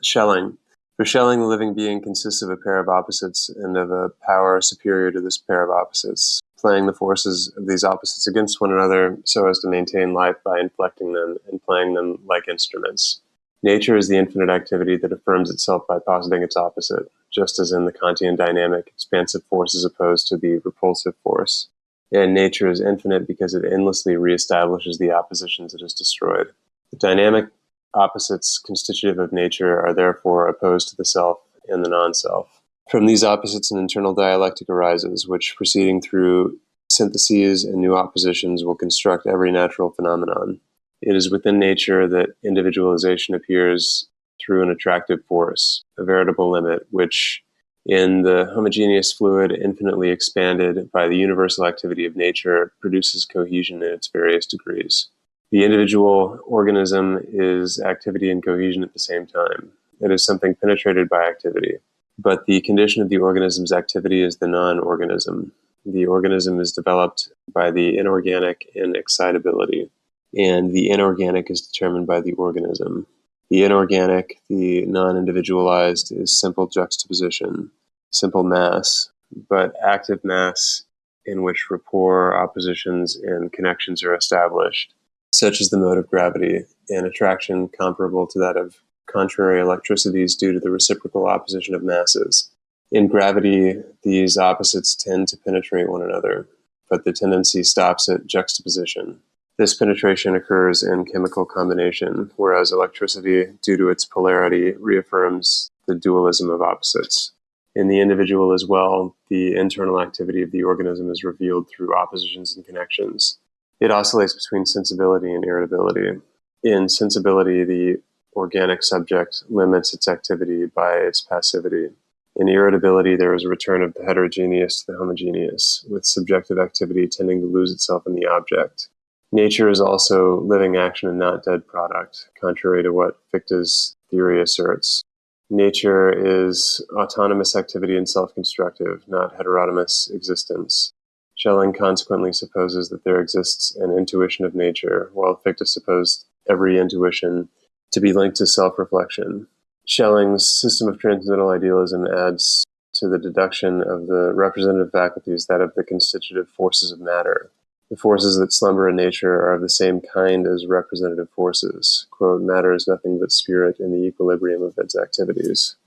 Schelling. For Schelling, the living being consists of a pair of opposites and of a power superior to this pair of opposites, playing the forces of these opposites against one another so as to maintain life by inflecting them and playing them like instruments. Nature is the infinite activity that affirms itself by positing its opposite, just as in the Kantian dynamic, expansive force is opposed to the repulsive force. And nature is infinite because it endlessly reestablishes the oppositions it has destroyed. The dynamic opposites constitutive of nature are therefore opposed to the self and the non-self. From these opposites, an internal dialectic arises, which, proceeding through syntheses and new oppositions, will construct every natural phenomenon. It is within nature that individualization appears through an attractive force, a veritable limit, which, in the homogeneous fluid infinitely expanded by the universal activity of nature, produces cohesion in its various degrees. The individual organism is activity and cohesion at the same time. It is something penetrated by activity. But the condition of the organism's activity is the non-organism. The organism is developed by the inorganic in excitability, and the inorganic is determined by the organism. The inorganic, the non-individualized, is simple juxtaposition, simple mass, but active mass in which rapport, oppositions, and connections are established, such as the mode of gravity, and attraction comparable to that of contrary electricities due to the reciprocal opposition of masses. In gravity, these opposites tend to penetrate one another, but the tendency stops at juxtaposition. This penetration occurs in chemical combination, whereas electricity, due to its polarity, reaffirms the dualism of opposites. In the individual as well, the internal activity of the organism is revealed through oppositions and connections. It oscillates between sensibility and irritability. In sensibility, the organic subject limits its activity by its passivity. In irritability, there is a return of the heterogeneous to the homogeneous, with subjective activity tending to lose itself in the object. Nature is also living action and not dead product, contrary to what Fichte's theory asserts. Nature is autonomous activity and self-constructive, not heteronomous existence. Schelling consequently supposes that there exists an intuition of nature, while Fichte supposed every intuition to be linked to self-reflection. Schelling's system of transcendental idealism adds to the deduction of the representative faculties that of the constitutive forces of matter. The forces that slumber in nature are of the same kind as representative forces. Quote, matter is nothing but spirit in the equilibrium of its activities.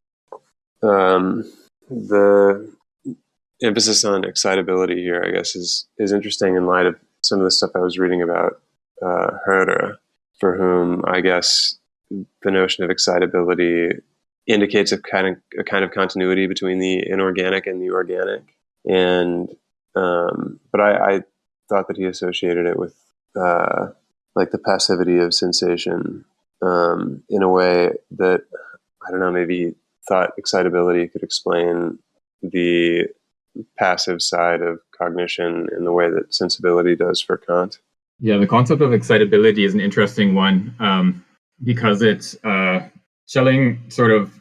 The emphasis on excitability here, I guess, is interesting in light of some of the stuff I was reading about Herder, for whom I guess the notion of excitability indicates a kind of continuity between the inorganic and the organic. And but I thought that he associated it with like the passivity of sensation in a way that, I don't know, maybe thought excitability could explain the passive side of cognition in the way that sensibility does for Kant. Yeah, the concept of excitability is an interesting one. because Schelling sort of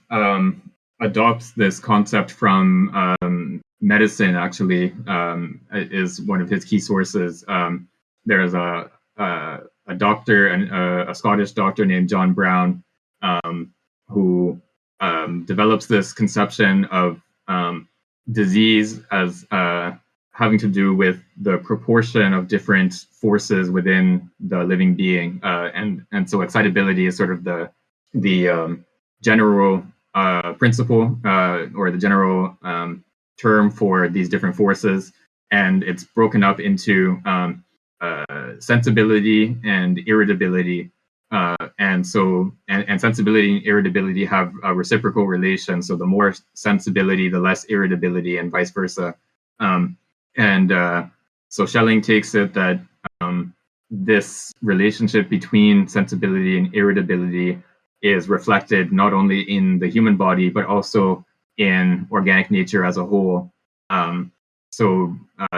adopts this concept from medicine. Actually, is one of his key sources. There's a doctor, and a Scottish doctor named John Brown, who develops this conception of disease as having to do with the proportion of different forces within the living being, and so excitability is sort of the general principle, or the general term for these different forces, and it's broken up into sensibility and irritability. And sensibility and irritability have a reciprocal relation. So the more sensibility, the less irritability, and vice versa. So Schelling takes it that this relationship between sensibility and irritability is reflected not only in the human body, but also in organic nature as a whole. So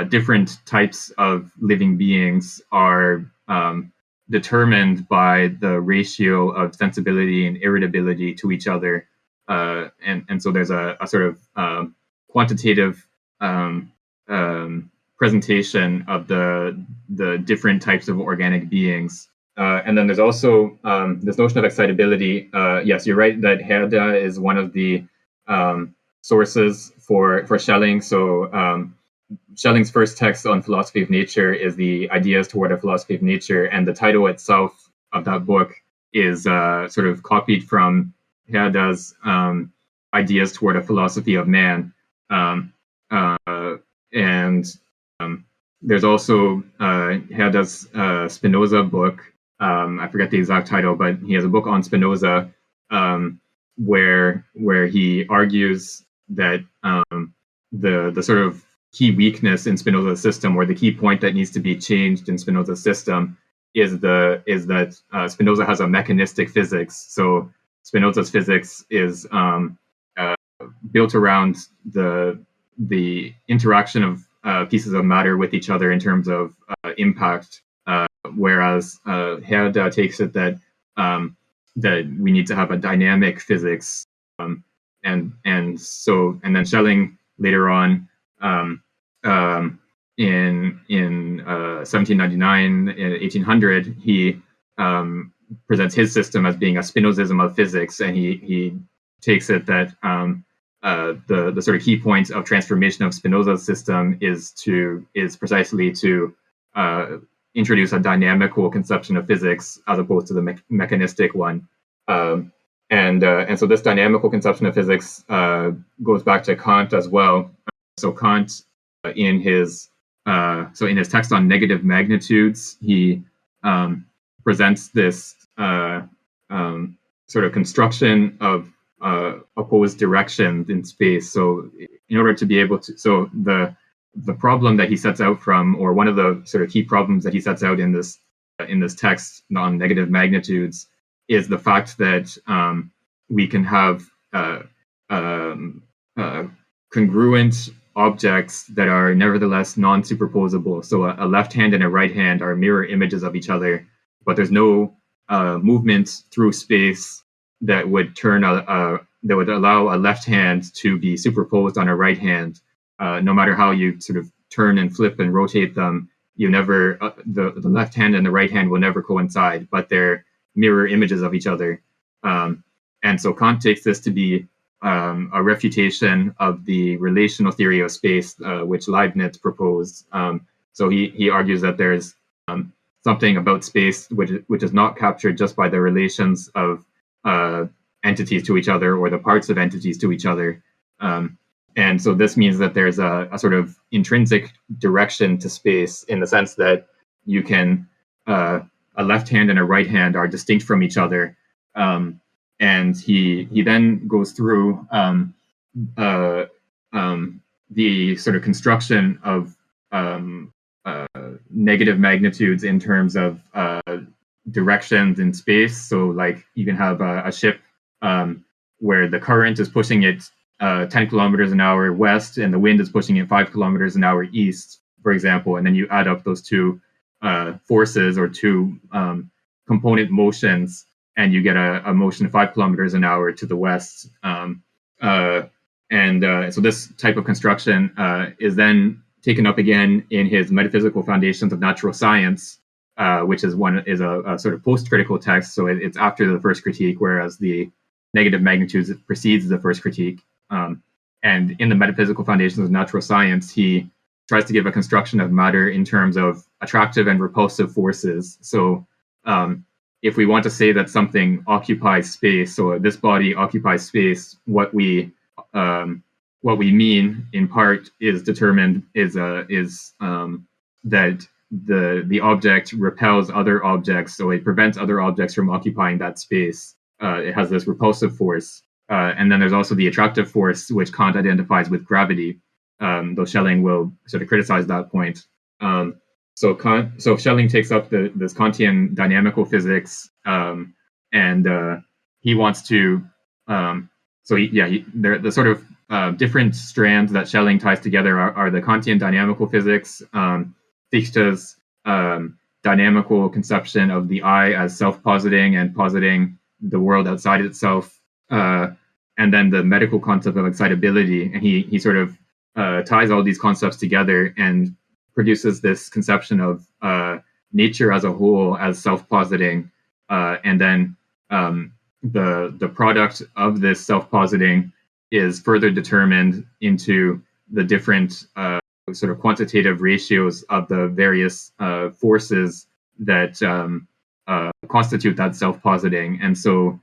different types of living beings are determined by the ratio of sensibility and irritability to each other. And so there's a sort of quantitative presentation of the different types of organic beings. And then there's also this notion of excitability. Yes, you're right that Herder is one of the sources for Schelling. So Schelling's first text on philosophy of nature is the Ideas Toward a Philosophy of Nature, and the title itself of that book is sort of copied from Herder's Ideas Toward a Philosophy of Man. And there's also Herder's Spinoza book. I forget the exact title, but he has a book on Spinoza where he argues that the sort of key weakness in Spinoza's system, or the key point that needs to be changed in Spinoza's system, is that Spinoza has a mechanistic physics. So Spinoza's physics is built around the interaction of pieces of matter with each other in terms of impact, whereas Herder takes it that we need to have a dynamic physics, and then Schelling later on, in 1799, 1800, he presents his system as being a Spinozism of physics, and he takes it that the sort of key point of transformation of Spinoza's system is precisely to introduce a dynamical conception of physics as opposed to the mechanistic one. And so this dynamical conception of physics goes back to Kant as well. So Kant, in his text on negative magnitudes, he presents this sort of construction of opposed directions in space. So in order to be able to, so the problem that he sets out from, or one of the sort of key problems that he sets out in this text on negative magnitudes, is the fact that we can have congruent objects that are nevertheless non-superposable. So a left hand and a right hand are mirror images of each other, but there's no movement through space that would that would allow a left hand to be superposed on a right hand. No matter how you sort of turn and flip and rotate them, you never the left hand and the right hand will never coincide, but they're mirror images of each other. And so Kant takes this to be a refutation of the relational theory of space, which Leibniz proposed. So he argues that there's something about space which is not captured just by the relations of entities to each other, or the parts of entities to each other. And so this means that there's a sort of intrinsic direction to space, in the sense that you can a left hand and a right hand are distinct from each other. And he then goes through the sort of construction of negative magnitudes in terms of directions in space. So like you can have a ship where the current is pushing it 10 kilometers an hour west, and the wind is pushing it 5 kilometers an hour east, for example. And then you add up those two forces, or two component motions, and you get a motion 5 kilometers an hour to the west. So this type of construction is then taken up again in his Metaphysical Foundations of Natural Science, which is a sort of post-critical text. So it's after the first critique, whereas the negative magnitudes precedes the first critique. And in the Metaphysical Foundations of Natural Science, he tries to give a construction of matter in terms of attractive and repulsive forces. So if we want to say that something occupies space, so this body occupies space, what we mean in part is determined that the object repels other objects, so it prevents other objects from occupying that space. It has this repulsive force, and then there's also the attractive force, which Kant identifies with gravity. Though Schelling will sort of criticize that point. So Schelling takes up this Kantian dynamical physics, and he wants to. The sort of different strands that Schelling ties together are the Kantian dynamical physics, Fichte's dynamical conception of the I as self-positing and positing the world outside itself, and then the medical concept of excitability. And he sort of ties all these concepts together and produces this conception of nature as a whole as self-positing, and then the product of this self-positing is further determined into the different sort of quantitative ratios of the various forces that constitute that self-positing. And so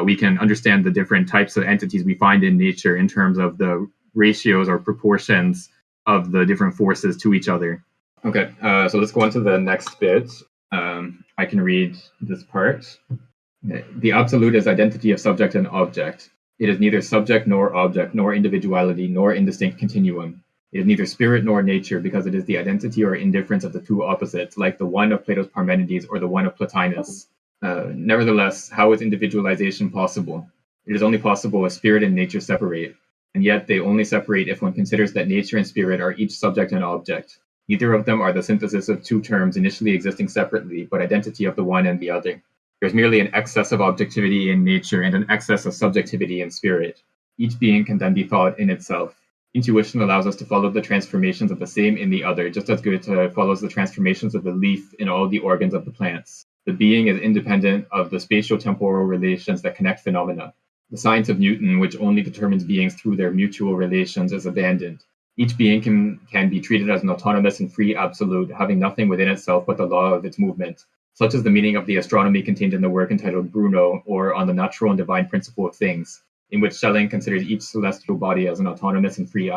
we can understand the different types of entities we find in nature in terms of the ratios or proportions of the different forces to each other. Okay, so let's go on to the next bit. I can read this part. The absolute is identity of subject and object. It is neither subject nor object, nor individuality, nor indistinct continuum. It is neither spirit nor nature, because it is the identity or indifference of the two opposites, like the one of Plato's Parmenides or the one of Plotinus. Nevertheless, how is individualization possible? It is only possible if spirit and nature separate, and yet they only separate if one considers that nature and spirit are each subject and object. Neither of them are the synthesis of two terms initially existing separately, but identity of the one and the other. There's merely an excess of objectivity in nature and an excess of subjectivity in spirit. Each being can then be thought in itself. Intuition allows us to follow the transformations of the same in the other, just as Goethe follows the transformations of the leaf in all the organs of the plants. The being is independent of the spatio-temporal relations that connect phenomena. The science of Newton, which only determines beings through their mutual relations, is abandoned. Each being can be treated as an autonomous and free absolute, having nothing within itself but the law of its movement. Such is the meaning of the astronomy contained in the work entitled Bruno, or On the Natural and Divine Principle of Things, in which Schelling considers each celestial body as an autonomous and free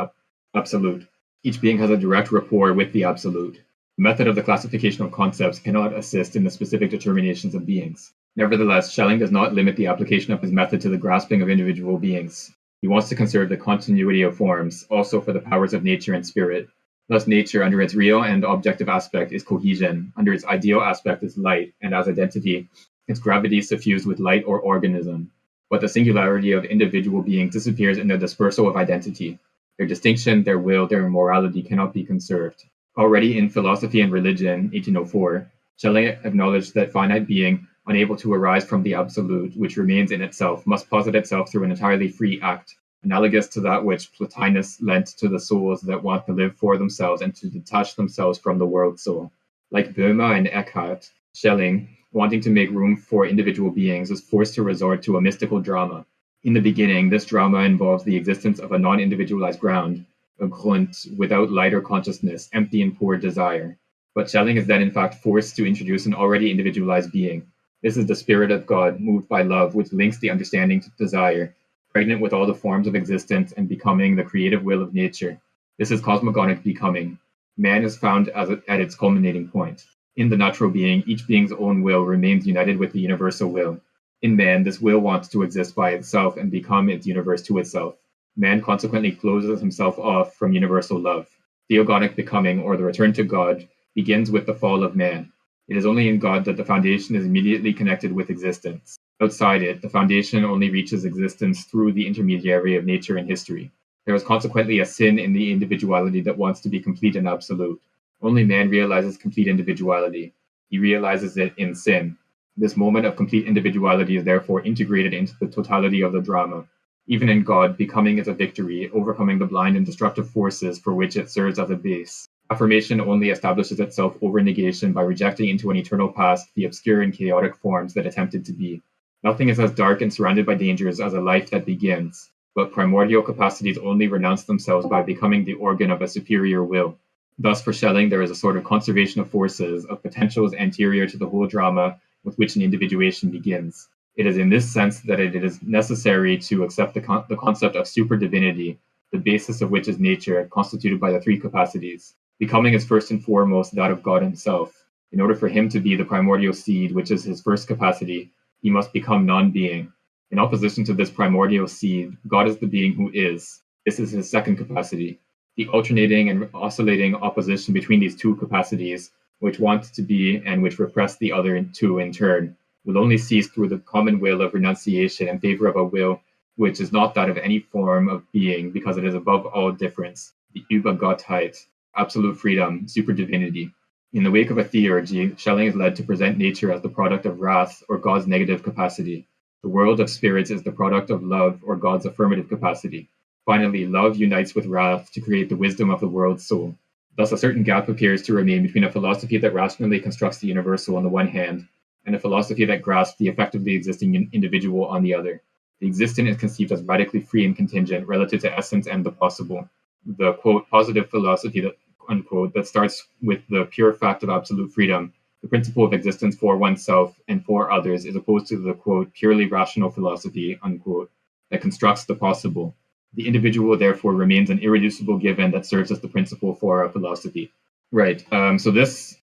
absolute. Each being has a direct rapport with the absolute. The method of the classification of concepts cannot assist in the specific determinations of beings. Nevertheless, Schelling does not limit the application of his method to the grasping of individual beings. He wants to conserve the continuity of forms, also for the powers of nature and spirit. Thus, nature, under its real and objective aspect, is cohesion, under its ideal aspect is light, and as identity, its gravity is suffused with light or organism. But the singularity of individual beings disappears in the dispersal of identity. Their distinction, their will, their morality cannot be conserved. Already in Philosophy and Religion, 1804, Schelling acknowledged that finite being, unable to arise from the absolute, which remains in itself, must posit itself through an entirely free act, analogous to that which Plotinus lent to the souls that want to live for themselves and to detach themselves from the world soul. Like Boehme and Eckhart, Schelling, wanting to make room for individual beings, was forced to resort to a mystical drama. In the beginning, this drama involves the existence of a non-individualized ground, a Grund, without light or consciousness, empty and poor desire. But Schelling is then in fact forced to introduce an already individualized being. This is the spirit of God, moved by love, which links the understanding to desire, pregnant with all the forms of existence and becoming the creative will of nature. This is cosmogonic becoming. Man is found at its culminating point. In the natural being, each being's own will remains united with the universal will. In man, this will wants to exist by itself and become its universe to itself. Man consequently closes himself off from universal love. Theogonic becoming, or the return to God, begins with the fall of man. It is only in God that the foundation is immediately connected with existence. Outside it, the foundation only reaches existence through the intermediary of nature and history. There is consequently a sin in the individuality that wants to be complete and absolute. Only man realizes complete individuality. He realizes it in sin. This moment of complete individuality is therefore integrated into the totality of the drama. Even in God, becoming is a victory, overcoming the blind and destructive forces for which it serves as a base. Affirmation only establishes itself over negation by rejecting into an eternal past the obscure and chaotic forms that attempted to be. Nothing is as dark and surrounded by dangers as a life that begins, but primordial capacities only renounce themselves by becoming the organ of a superior will. Thus, for Schelling, there is a sort of conservation of forces, of potentials anterior to the whole drama with which an individuation begins. It is in this sense that it is necessary to accept the concept of superdivinity, the basis of which is nature, constituted by the three capacities. Becoming is first and foremost that of God himself. In order for him to be the primordial seed, which is his first capacity, he must become non-being. In opposition to this primordial seed, God is the being who is. This is his second capacity. The alternating and oscillating opposition between these two capacities, which want to be and which repress the other two in turn, will only cease through the common will of renunciation in favor of a will which is not that of any form of being, because it is above all difference, the Übergottheit, absolute freedom, superdivinity. In the wake of a theurgy, Schelling is led to present nature as the product of wrath, or God's negative capacity. The world of spirits is the product of love, or God's affirmative capacity. Finally, love unites with wrath to create the wisdom of the world's soul. Thus, a certain gap appears to remain between a philosophy that rationally constructs the universal on the one hand, and a philosophy that grasps the effectively existing individual on the other. The existent is conceived as radically free and contingent relative to essence and the possible. The, quote, positive philosophy that, unquote, that starts with the pure fact of absolute freedom, the principle of existence for oneself and for others, is opposed to the, quote, purely rational philosophy, unquote, that constructs the possible. The individual, therefore, remains an irreducible given that serves as the principle for a philosophy. Right. So this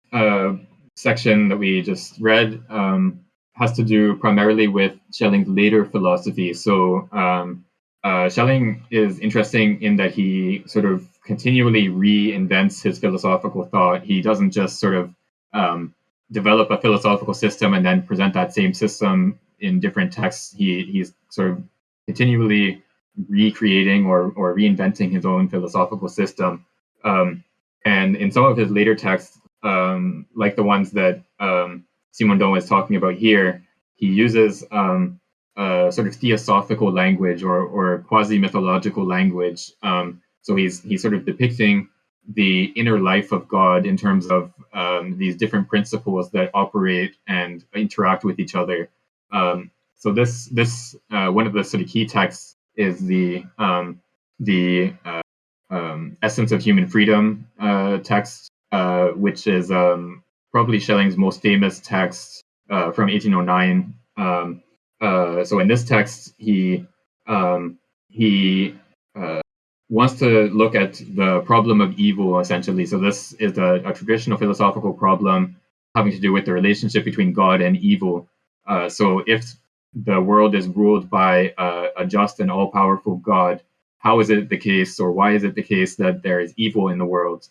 section that we just read has to do primarily with Schelling's later philosophy. So Schelling is interesting in that he sort of continually reinvents his philosophical thought. He doesn't just sort of develop a philosophical system and then present that same system in different texts. He's sort of continually recreating or reinventing his own philosophical system. And in some of his later texts, like the ones that Simondon is talking about here, he uses sort of theosophical language or quasi-mythological language. So he's sort of depicting the inner life of God in terms of these different principles that operate and interact with each other. So this one of the sort of key texts is the Essence of Human Freedom text, which is probably Schelling's most famous text from 1809. So in this text, he wants to look at the problem of evil, essentially. So this is a traditional philosophical problem having to do with the relationship between God and evil. So if the world is ruled by a just and all-powerful God, how is it the case, or why is it the case that there is evil in the world?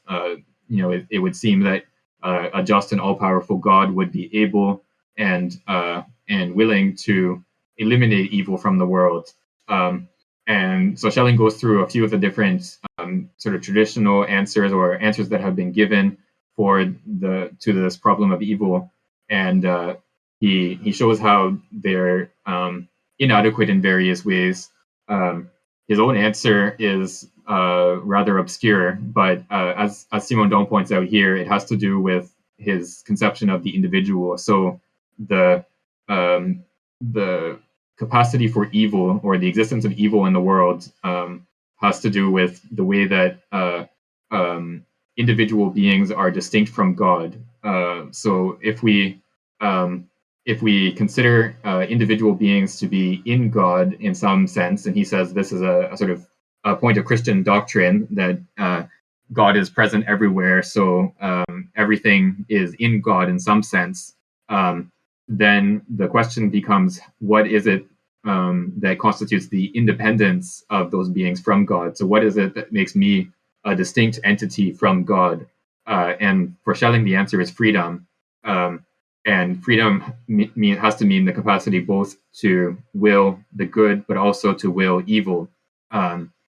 It would seem that a just and all-powerful God would be able and willing to eliminate evil from the world. And so Schelling goes through a few of the different sort of traditional answers or answers that have been given to this problem of evil, and he shows how they're inadequate in various ways. His own answer is rather obscure, but as Simondon points out here, it has to do with his conception of the individual. So the capacity for evil, or the existence of evil in the world, has to do with the way that individual beings are distinct from God. So if we consider individual beings to be in God in some sense, and he says this is a sort of a point of Christian doctrine that God is present everywhere, so everything is in God in some sense, then the question becomes, what is it that constitutes the independence of those beings from God? So what is it that makes me a distinct entity from God? And for Schelling, the answer is freedom. And freedom has to mean the capacity both to will the good, but also to will evil.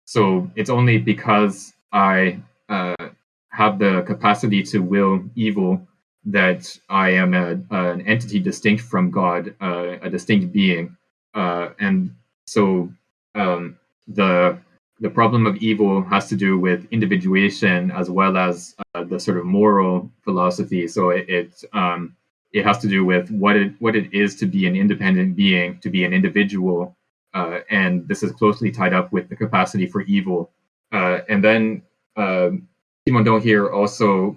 So it's only because I have the capacity to will evil that I am an entity distinct from God, a distinct being, and so the problem of evil has to do with individuation as well as the sort of moral philosophy. So it has to do with what it is to be an independent being, to be an individual, and this is closely tied up with the capacity for evil. And then Simondon here also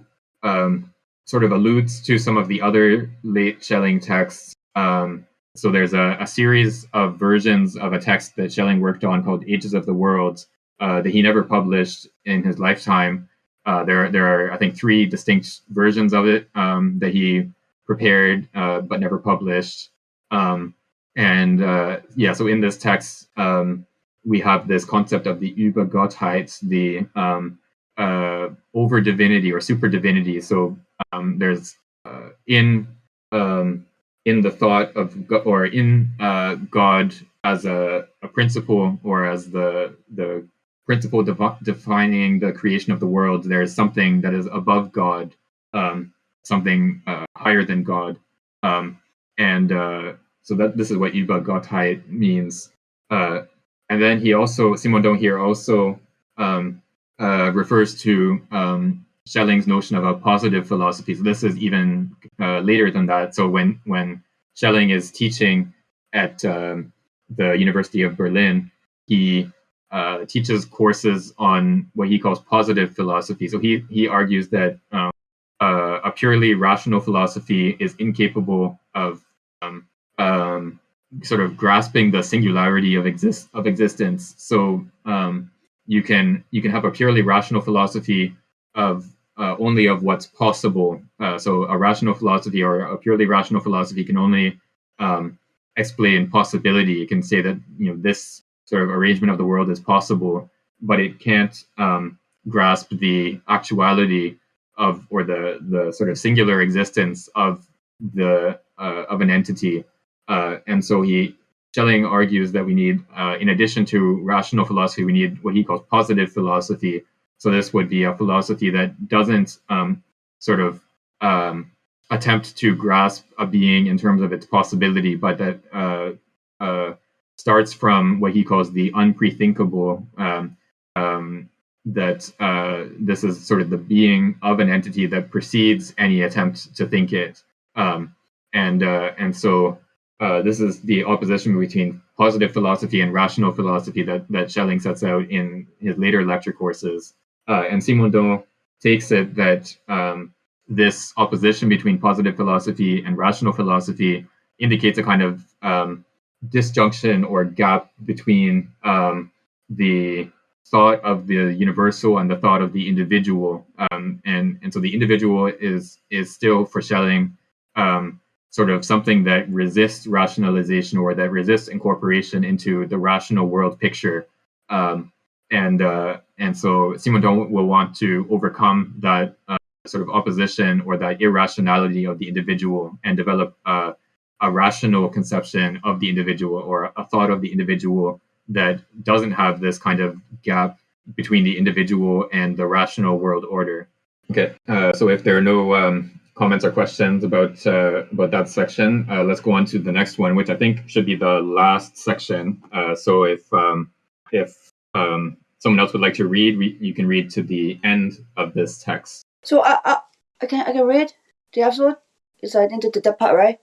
sort of alludes to some of the other late Schelling texts. So there's a series of versions of a text that Schelling worked on called Ages of the World that he never published in his lifetime. There are, I think, 3 distinct versions of it that he prepared but never published. So in this text, we have this concept of the Übergottheit, the over divinity or super divinity. So there's in the thought of or in God as a principle or as the principle defining the creation of the world. There's something that is above God, something higher than God, so that this is what Übergottheit means. And then he also Simondon here also refers to Schelling's notion of a positive philosophy. So this is even later than that. So when Schelling is teaching at the University of Berlin, he teaches courses on what he calls positive philosophy. So he argues that a purely rational philosophy is incapable of sort of grasping the singularity of existence. So you can have a purely rational philosophy of only of what's possible. So a rational philosophy or a purely rational philosophy can only explain possibility. It can say that this sort of arrangement of the world is possible, but it can't grasp the actuality of or the sort of singular existence of an entity. And so Schelling argues that we need, in addition to rational philosophy, we need what he calls positive philosophy. So this would be a philosophy that doesn't sort of attempt to grasp a being in terms of its possibility, but that starts from what he calls the unprethinkable, that this is sort of the being of an entity that precedes any attempt to think it. And so this is the opposition between positive philosophy and rational philosophy that Schelling sets out in his later lecture courses. And Simondon takes it that this opposition between positive philosophy and rational philosophy indicates a kind of disjunction or gap between the thought of the universal and the thought of the individual. And so the individual is still, for Schelling, sort of something that resists rationalization or that resists incorporation into the rational world picture. And so Simondon will want to overcome that sort of opposition or that irrationality of the individual and develop a rational conception of the individual or a thought of the individual that doesn't have this kind of gap between the individual and the rational world order. Okay, so if there are no comments or questions about that section, let's go on to the next one, which I think should be the last section. So if someone else would like to read, you can read to the end of this text. So I can read the absolute. It's like into the part, right?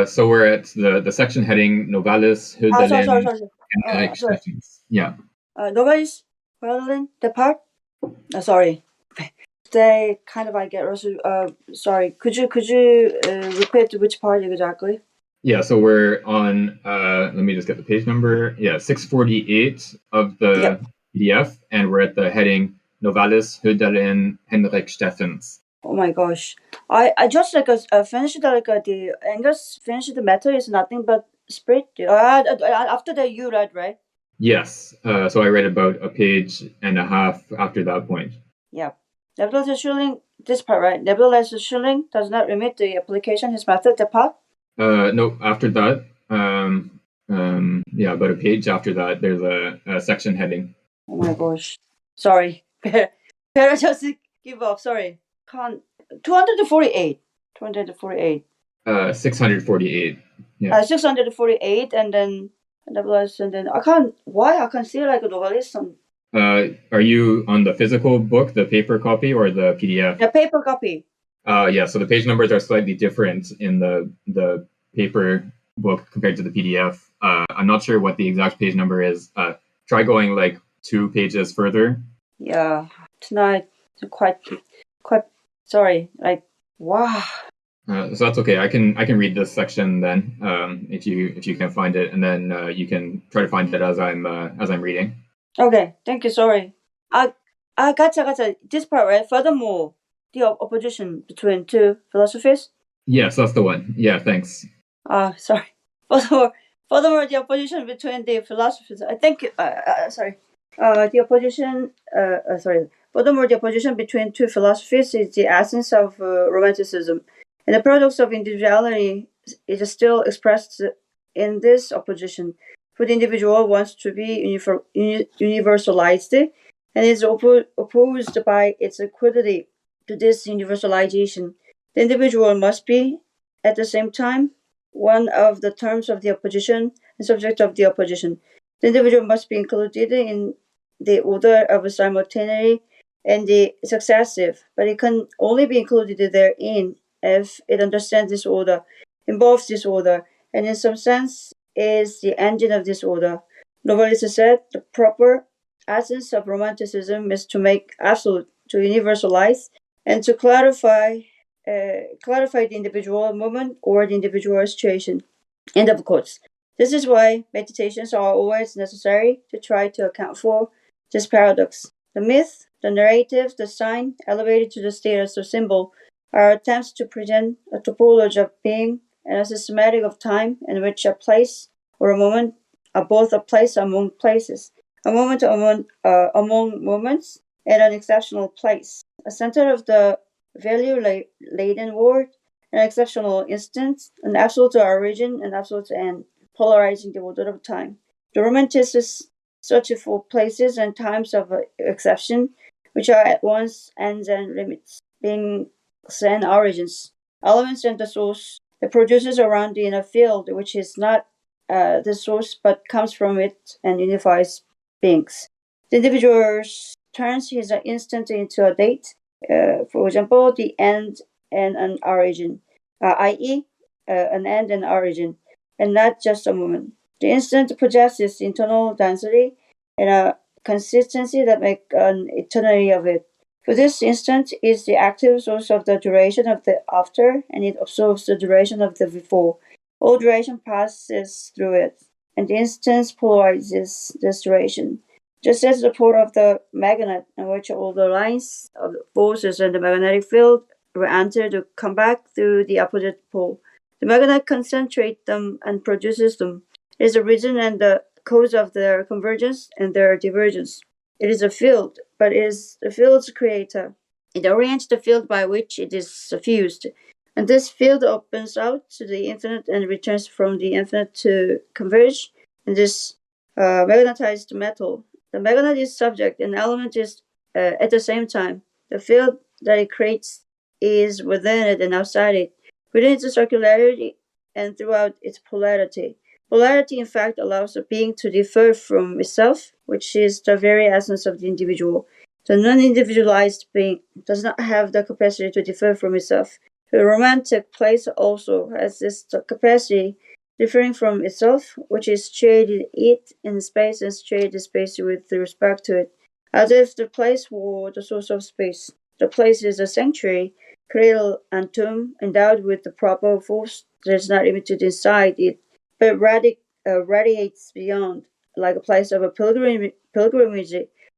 So we're at the section heading Novalis, Hölderlin, sorry. Yeah. Novalis, Hölderlin, the part. Sorry. They kind of I get also. Sorry. Could you repeat which part exactly? Yeah. So we're on. Let me just get the page number. Yeah, 648 of the PDF, and we're at the heading Novalis, Hölderlin, Henrik Steffens. Oh my gosh! I just finished the English finished the matter is nothing but spread. After that you read, right? Yes. So I read about a page and a half after that point. Yeah. Nevertheless, Schilling, this part, right? Nevertheless, Schilling does not remit the application, his method, the part? No, after that, yeah, about a page after that, there's a section heading. Oh my gosh. Sorry. Better just give up, sorry. 248. 248. 648. Yeah. 648, and then I can't see like a novelist on Are you on the physical book, the paper copy, or the PDF? the paper copy. Yeah. So the page numbers are slightly different in the paper book compared to the PDF. I'm not sure what the exact page number is. Try going like 2 pages further. Yeah, tonight quite sorry. Like wow. So that's okay. I can read this section then, if you can find it, and then you can try to find it as I'm reading. Okay, thank you. Sorry. Gotcha. This part, right? Furthermore, the opposition between two philosophies. Yes, that's the one. Yeah, thanks. Sorry. Furthermore, the opposition between the philosophies. I think. Sorry. The opposition. Sorry. Furthermore, the opposition between two philosophies is the essence of Romanticism, and the paradox of individuality is still expressed in this opposition. For the individual wants to be universalized, and is opposed by its quiddity to this universalization. The individual must be, at the same time, one of the terms of the opposition and subject of the opposition. The individual must be included in the order of simultaneity and the successive, but it can only be included therein if it understands this order, involves this order, and in some sense is the engine of this order. Novelist said the proper essence of Romanticism is to make absolute, to universalize, and to clarify the individual moment or the individual situation. End of quotes. This is why meditations are always necessary to try to account for this paradox. The myth, the narrative, the sign, elevated to the status of symbol, are attempts to present a topology of being and a systematic of time in which a place or a moment are both a place among places, a moment among moments, and an exceptional place, a center of the value-laden world, an exceptional instant, an absolute origin, an absolute end, polarizing the order of time. The Romanticists search for places and times of exception, which are at once ends and limits, beings and origins, elements and the source, the produces around the inner field, which is not the source but comes from it and unifies beings. The individual turns his instant into a date, for example, the end and an origin, i.e., an end and origin, and not just a moment. The instant possesses internal density and a consistency that make an eternity of it. For this instant is the active source of the duration of the after, and it absorbs the duration of the before. All duration passes through it, and the instant polarizes this duration. Just as the pole of the magnet, in which all the lines of the forces in the magnetic field will enter to come back through the opposite pole. The magnet concentrates them and produces them. It is the reason and the cause of their convergence and their divergence. It is a field, but it is the field's creator. It orients the field by which it is suffused, and this field opens out to the infinite and returns from the infinite to converge in this magnetized metal. The magnet is subject and element is at the same time. The field that it creates is within it and outside it, within its circularity and throughout its polarity. Polarity, in fact, allows a being to differ from itself, which is the very essence of the individual. The non-individualized being does not have the capacity to differ from itself. The romantic place also has this capacity, differing from itself, which is shaded it in space and shaded space with respect to it, as if the place were the source of space. The place is a sanctuary, cradle and tomb, endowed with the proper force that is not limited inside it, but radiates beyond, like a place of a pilgrimage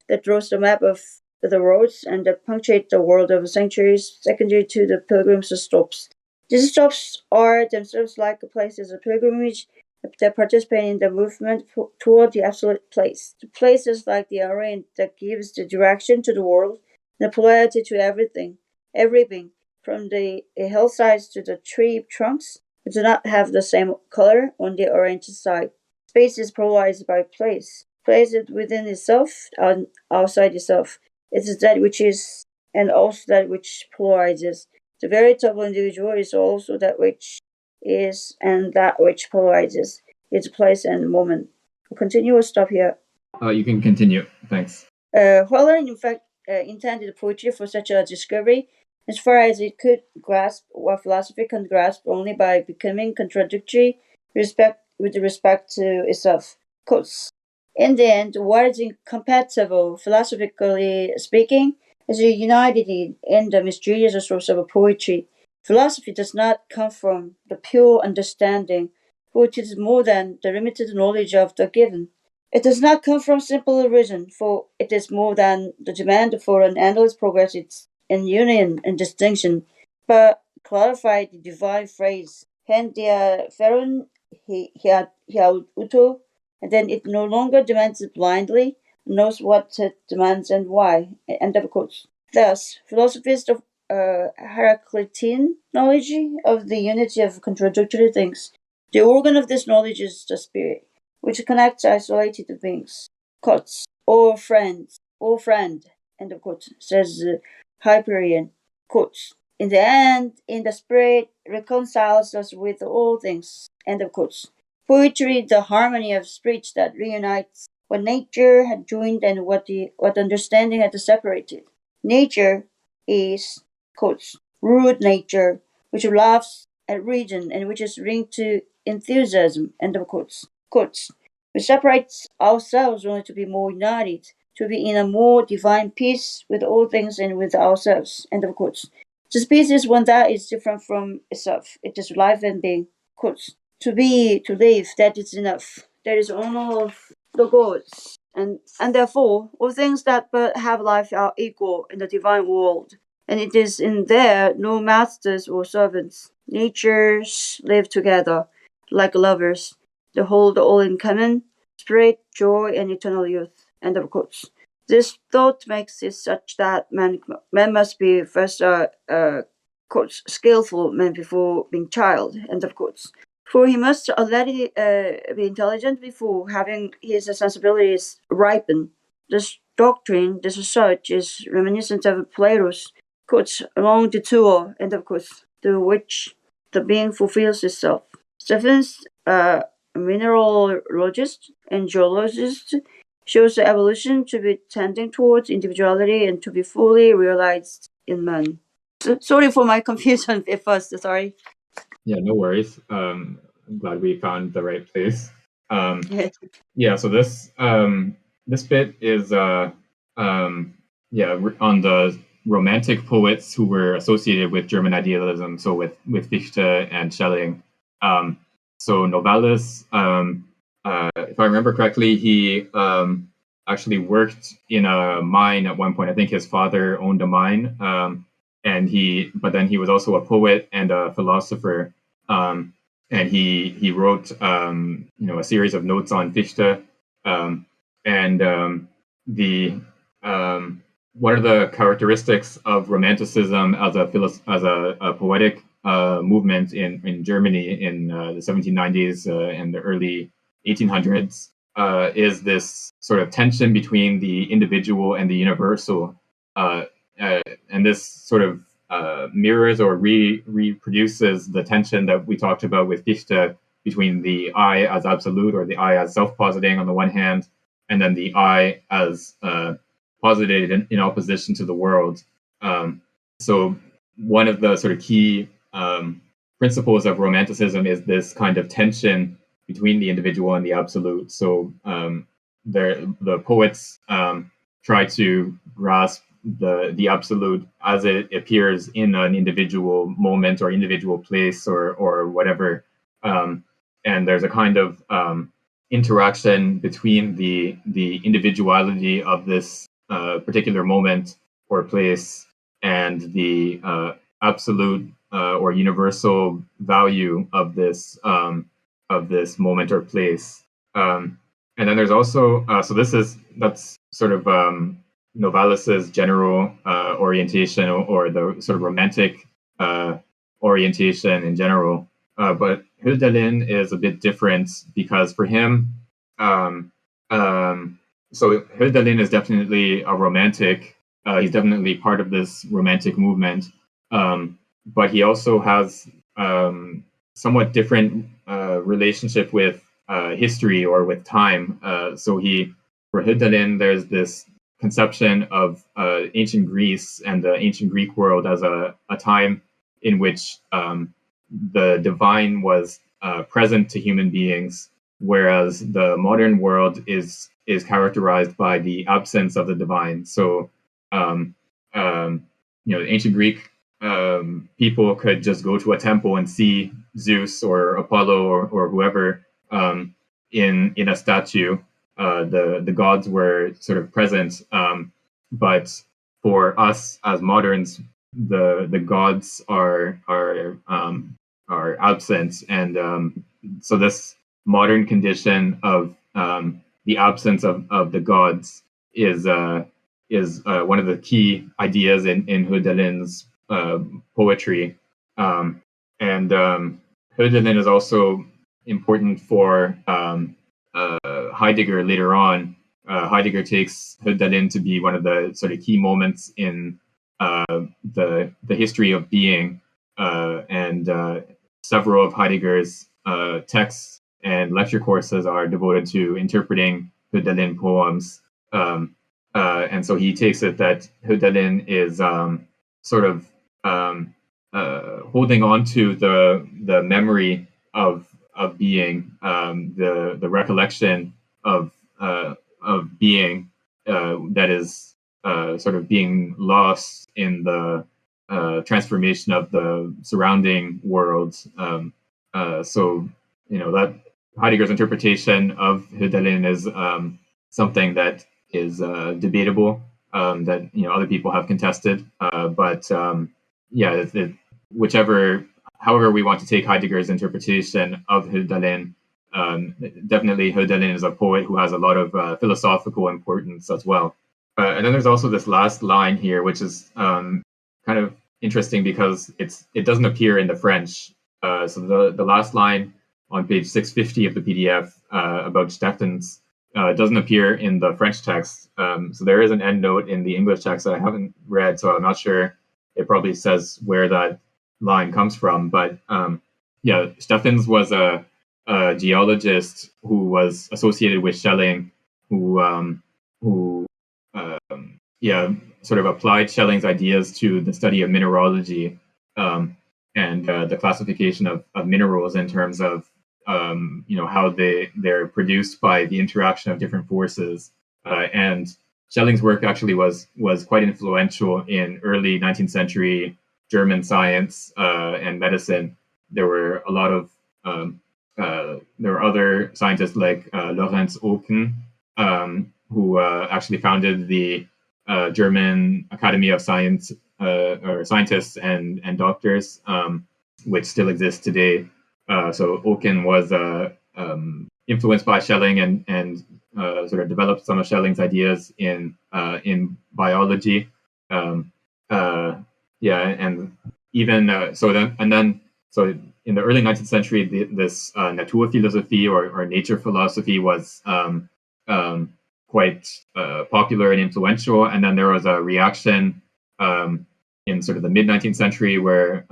that draws the map of the roads and that punctuate the world of sanctuaries secondary to the pilgrim's stops. These stops are themselves like places of pilgrimage that participate in the movement toward the absolute place. The place is like the arena that gives the direction to the world, the polarity to everything, from the hillsides to the tree trunks, which do not have the same color on the orange side. Space is polarized by place. Place is within itself and outside itself. It is that which is, and also that which polarizes. The veritable individual is also that which is and that which polarizes its place and moment. We'll continue or stop here. You can continue. Thanks. Weller, in fact, intended poetry for such a discovery, as far as it could grasp what philosophy can grasp only by becoming contradictory with respect to itself. Quotes. In the end, what is incompatible, philosophically speaking, is united in the mysterious source of poetry. Philosophy does not come from the pure understanding, which is more than the limited knowledge of the given. It does not come from simple reason, for it is more than the demand for an endless progress in union and distinction, but clarified the divine phrase, hen dia ferun uto, and then it no longer demands it blindly, knows what it demands and why. End of quotes. Thus, philosophists of Heraclitean knowledge of the unity of contradictory things. The organ of this knowledge is the spirit, which connects isolated beings. Quotes. Or friends, or friend, end of quote, says Hyperion. Quotes. In the end, in the spirit reconciles us with all things. End of quotes. Poetry, the harmony of speech that reunites what nature had joined and what understanding had separated. Nature is, quotes, rude nature, which laughs at reason and which is linked to enthusiasm, end of quotes. Quotes. We separate ourselves only to be more united, to be in a more divine peace with all things and with ourselves, end of quotes. This peace is one that is different from itself. It is life and being. Quotes. To be, to live, that is enough. That is all of the gods. And therefore, all things that but have life are equal in the divine world. And it is in there no masters or servants. Natures live together like lovers. They hold all in common, spirit, joy, and eternal youth. End of quotes. This thought makes it such that man must be first quotes, skillful man before being child. End of quotes. For he must already be intelligent before having his sensibilities ripen. This doctrine, this research, is reminiscent of Plato's quotes along the tour, end of quotes, through which the being fulfills itself. Stephens, a mineralogist and geologist, shows the evolution to be tending towards individuality and to be fully realized in man. Sorry for my confusion at first, sorry. Yeah, no worries. I'm glad we found the right place. Yeah, so this bit is on the romantic poets who were associated with German idealism, so with Fichte and Schelling. So Novalis, if I remember correctly, he actually worked in a mine at one point. I think his father owned a mine, but then he was also a poet and a philosopher. And he wrote a series of notes on Fichte, the one of the characteristics of Romanticism as a poetic movement in Germany in the 1790s and the early 1800s is this sort of tension between the individual and the universal, and this sort of mirrors or reproduces the tension that we talked about with Fichte between the I as absolute or the I as self-positing on the one hand, and then the I as posited in opposition to the world. So one of the sort of key principles of Romanticism is this kind of tension between the individual and the absolute. So the poets try to grasp the absolute as it appears in an individual moment or individual place or whatever, and there's a kind of interaction between the individuality of this particular moment or place and the absolute or universal value of this moment or place. And then there's also that's sort of Novalis's general orientation or the sort of romantic orientation in general. But Hölderlin is a bit different because for him, so Hölderlin is definitely a romantic. He's definitely part of this romantic movement. but he also has somewhat different relationship with history or with time. So for Hölderlin, there's this conception of ancient Greece and the ancient Greek world as a time in which the divine was present to human beings, whereas the modern world is characterized by the absence of the divine. So, um, ancient Greek people could just go to a temple and see Zeus or Apollo or whoever in a statue. The gods were sort of present, but for us as moderns, the gods are absent, and so this modern condition of the absence of the gods is one of the key ideas in Hölderlin's poetry. And Hölderlin is also important for Heidegger later on. Heidegger takes Hölderlin to be one of the sort of key moments in the history of being, and several of Heidegger's texts and lecture courses are devoted to interpreting Hölderlin poems. And so he takes it that Hölderlin is sort of holding on to the memory of being, the recollection of being that is sort of being lost in the transformation of the surrounding world. So that Heidegger's interpretation of Hölderlin is something that is debatable, that other people have contested, but yeah, however we want to take Heidegger's interpretation of Hölderlin, definitely Hölderlin is a poet who has a lot of philosophical importance as well. And then there's also this last line here, which is kind of interesting because it doesn't appear in the French. So the last line on page 650 of the PDF about Steffens doesn't appear in the French text. So there is an endnote in the English text that I haven't read, so I'm not sure. It probably says where that line comes from. But yeah, Steffens was a geologist who was associated with Schelling, who sort of applied Schelling's ideas to the study of mineralogy, and the classification of minerals in terms of how they're produced by the interaction of different forces. And Schelling's work actually was quite influential in early 19th century German science and medicine. There were a lot of there were other scientists like Lorenz Oken, who actually founded the German Academy of Science, or Scientists and Doctors, which still exists today. So Oken was influenced by Schelling and sort of developed some of Schelling's ideas in biology. And even so in the early 19th century, this Naturphilosophie or nature philosophy was quite popular and influential. And then there was a reaction in sort of the mid 19th century where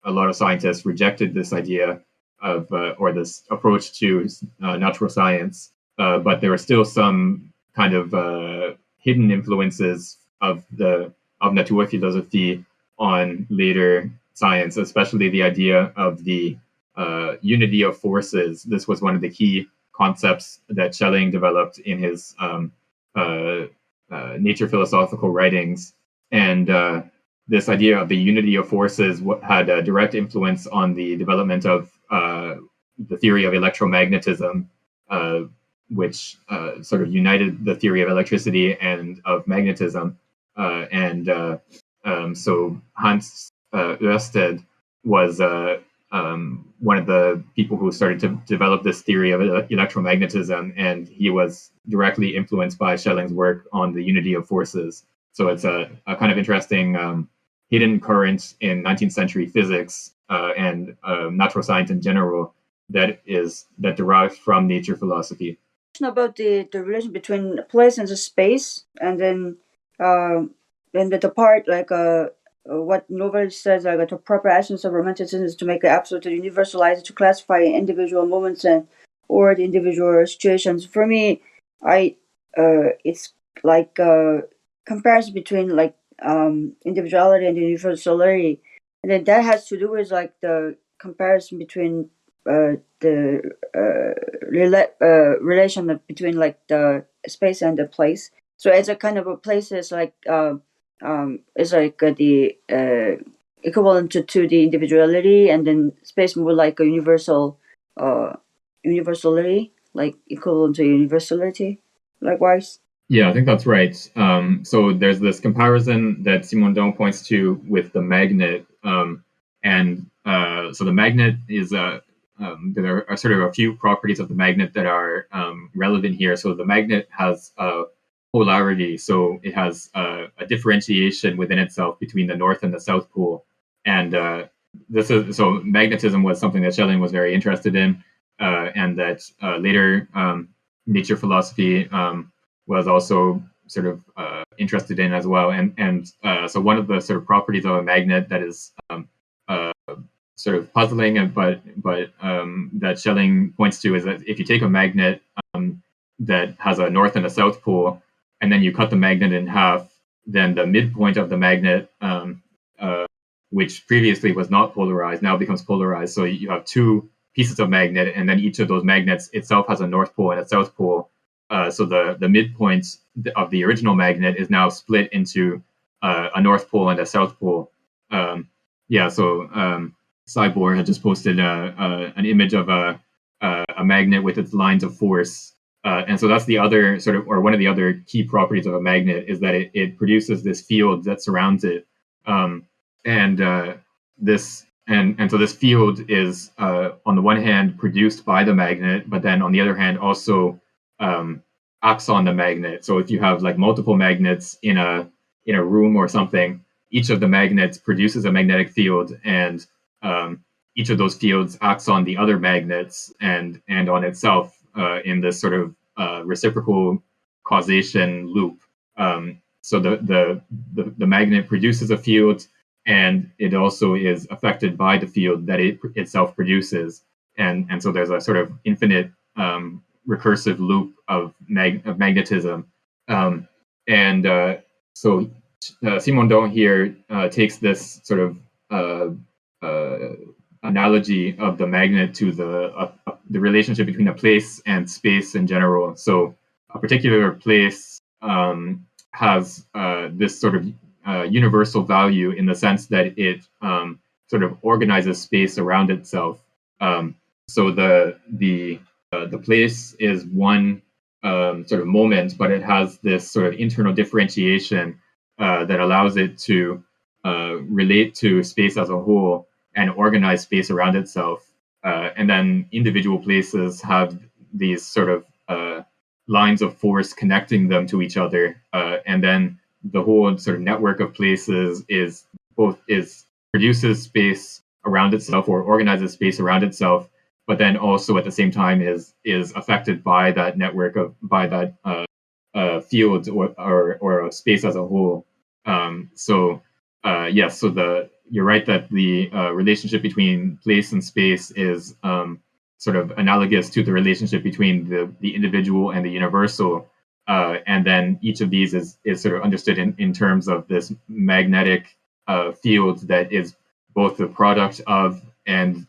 a lot of scientists rejected this idea of or this approach to natural science, but there were still some kind of hidden influences of Naturphilosophie on later science, especially the idea of the unity of forces. This was one of the key concepts that Schelling developed in his nature philosophical writings, and this idea of the unity of forces had a direct influence on the development of the theory of electromagnetism, which sort of united the theory of electricity and of magnetism. So Hans Ørsted was one of the people who started to develop this theory of electromagnetism, and he was directly influenced by Schelling's work on the unity of forces. So it's a kind of interesting hidden current in 19th century physics and natural science in general that derives from nature philosophy. About the relation between place and the space, and then the part like what Novel says, like the proper essence of romanticism is to make it absolute, to universalize, to classify individual moments and or the individual situations. For me, it's like a comparison between like individuality and universality, and then that has to do with like the comparison between the relation between like the space and the place. So it's a kind of a place is like is like the equivalent to the individuality, and then space more like a uh, universality, like equivalent to universality. Likewise. Yeah, I think that's right. So there's this comparison that Simondon points to with the magnet, and so the magnet is there are sort of a few properties of the magnet that are relevant here. So the magnet has a polarity, so it has a differentiation within itself between the north and the south pole, and this is so magnetism was something that Schelling was very interested in, and that later nature philosophy. Was also sort of interested in as well. And so one of the sort of properties of a magnet that is uh, sort of puzzling, but that Schelling points to is that if you take a magnet that has a north and a south pole, and then you cut the magnet in half, then the midpoint of the magnet, which previously was not polarized, now becomes polarized. So you have two pieces of magnet, and then each of those magnets itself has a north pole and a south pole. So the midpoint of the original magnet is now split into a north pole and a south pole. Yeah, so Cyborg had just posted an image of a magnet with its lines of force. And so that's the other sort of, or one of the other key properties of a magnet is that it produces this field that surrounds it. And this and so this field is on the one hand produced by the magnet, but then on the other hand also acts on the magnet. So if you have like multiple magnets in a room or something, each of the magnets produces a magnetic field, and each of those fields acts on the other magnets and on itself in this sort of reciprocal causation loop. So the magnet produces a field, and it also is affected by the field that it itself produces, and so there's a sort of infinite recursive loop of magnetism, and so Simondon here takes this sort of analogy of the magnet to the relationship between a place and space in general. So a particular place has this sort of universal value in the sense that it sort of organizes space around itself. So the place is one sort of moment, but it has this sort of internal differentiation that allows it to relate to space as a whole and organize space around itself. And then individual places have these sort of lines of force connecting them to each other, and then the whole sort of network of places is produces space around itself or organizes space around itself, but then also at the same time is affected by that network of by that field or a space as a whole. So yes, so you're right that the relationship between place and space is sort of analogous to the relationship between the individual and the universal. And then each of these is sort of understood in terms of this magnetic field that is both the product of and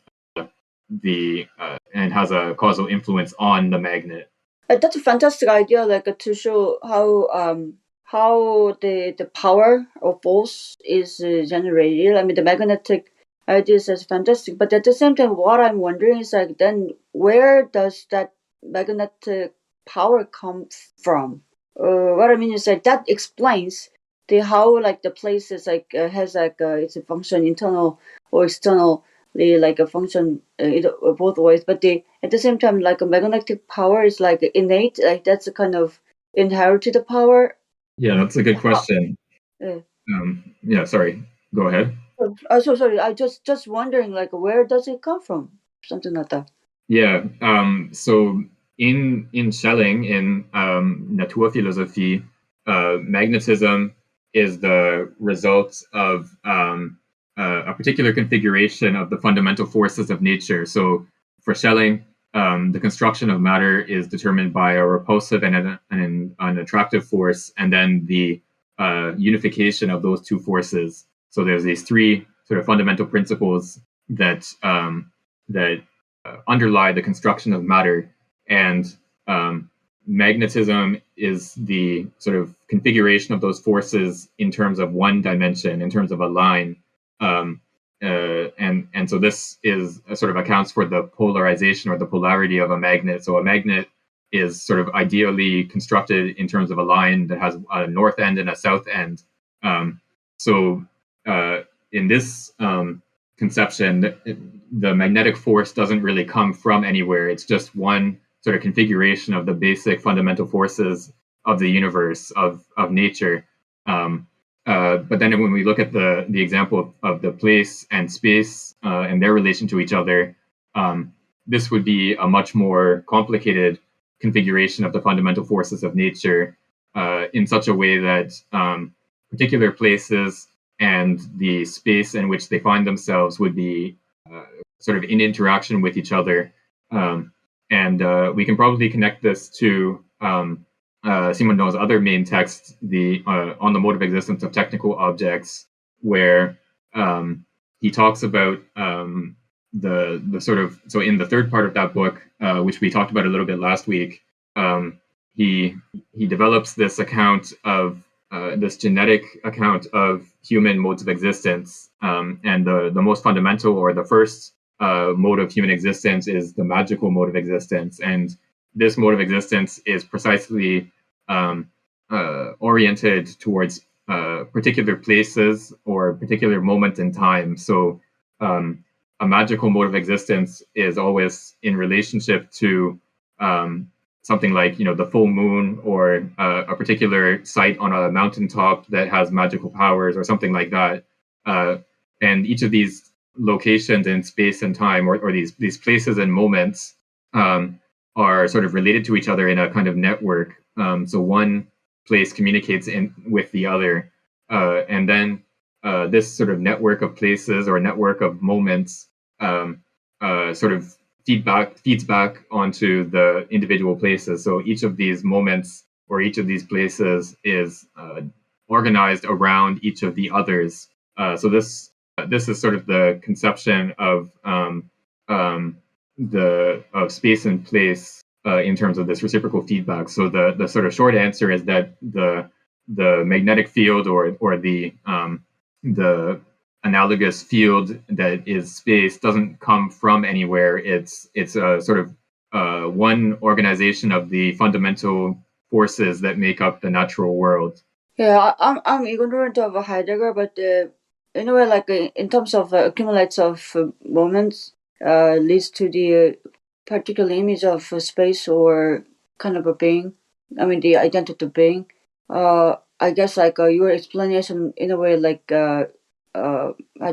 and has a causal influence on the magnet. That's a fantastic idea, like to show how the power of force is generated. I mean, the magnetic ideas is fantastic, but at the same time, what I'm wondering is like, then where does that magnetic power come from? What I mean is like that explains the how like the places like has like it's a function internal or external like a function both ways, but at the same time like a magnetic power is like innate, like that's a kind of inherited power. Yeah, that's a good question. uh, Yeah, sorry. Go ahead. so sorry, I just wondering like where does it come from, something like that. Yeah. So in Schelling in Naturphilosophie, magnetism is the result of a particular configuration of the fundamental forces of nature. So for Schelling, the construction of matter is determined by a repulsive and an attractive force, and then the unification of those two forces. So there's these three sort of fundamental principles that underlie the construction of matter, and magnetism is the sort of configuration of those forces in terms of one dimension, in terms of a line. And so this is sort of accounts for the polarization or the polarity of a magnet. So a magnet is sort of ideally constructed in terms of a line that has a north end and a south end. So in this conception, the magnetic force doesn't really come from anywhere. It's just one sort of configuration of the basic fundamental forces of the universe, of nature. But then when we look at the example of the place and space and their relation to each other, this would be a much more complicated configuration of the fundamental forces of nature in such a way that particular places and the space in which they find themselves would be sort of in interaction with each other. And we can probably connect this to Simondon's other main text, the On the Mode of Existence of Technical Objects, where he talks about the sort of, so in the third part of that book, which we talked about a little bit last week, he develops this account of this genetic account of human modes of existence, and the most fundamental, or the first mode of human existence, is the magical mode of existence. And this mode of existence is precisely oriented towards particular places or particular moment in time. So a magical mode of existence is always in relationship to something like, the full moon, or a particular site on a mountaintop that has magical powers, or something like that. And each of these locations in space and time, or these places and moments, are sort of related to each other in a kind of network. So one place communicates with the other, and then this sort of network of places or network of moments sort of feeds back onto the individual places. So each of these moments or each of these places is organized around each of the others. So this is sort of the conception of space and place in terms of this reciprocal feedback. So the sort of short answer is that the magnetic field, or the analogous field that is space, doesn't come from anywhere. It's a sort of one organization of the fundamental forces that make up the natural world. Yeah, I'm ignorant of Heidegger, but anyway, like in terms of accumulates of moments, leads to the particular image of space or kind of a being. I mean, the identity of being. I guess like your explanation in a way, like how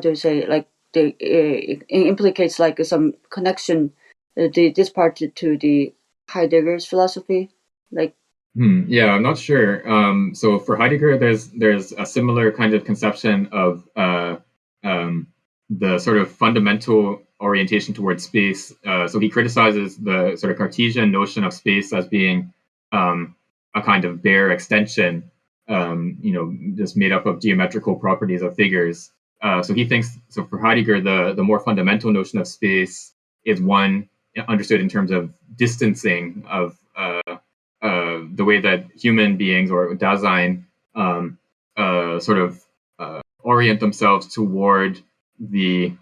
do you say, like it implicates like some connection, this part to the Heidegger's philosophy, like. Yeah, I'm not sure. So for Heidegger, there's a similar kind of conception of the sort of fundamental orientation towards space. So he criticizes the sort of Cartesian notion of space as being a kind of bare extension, just made up of geometrical properties of figures. So he thinks, so for Heidegger, the more fundamental notion of space is one understood in terms of distancing, of the way that human beings, or Dasein, sort of orient themselves toward the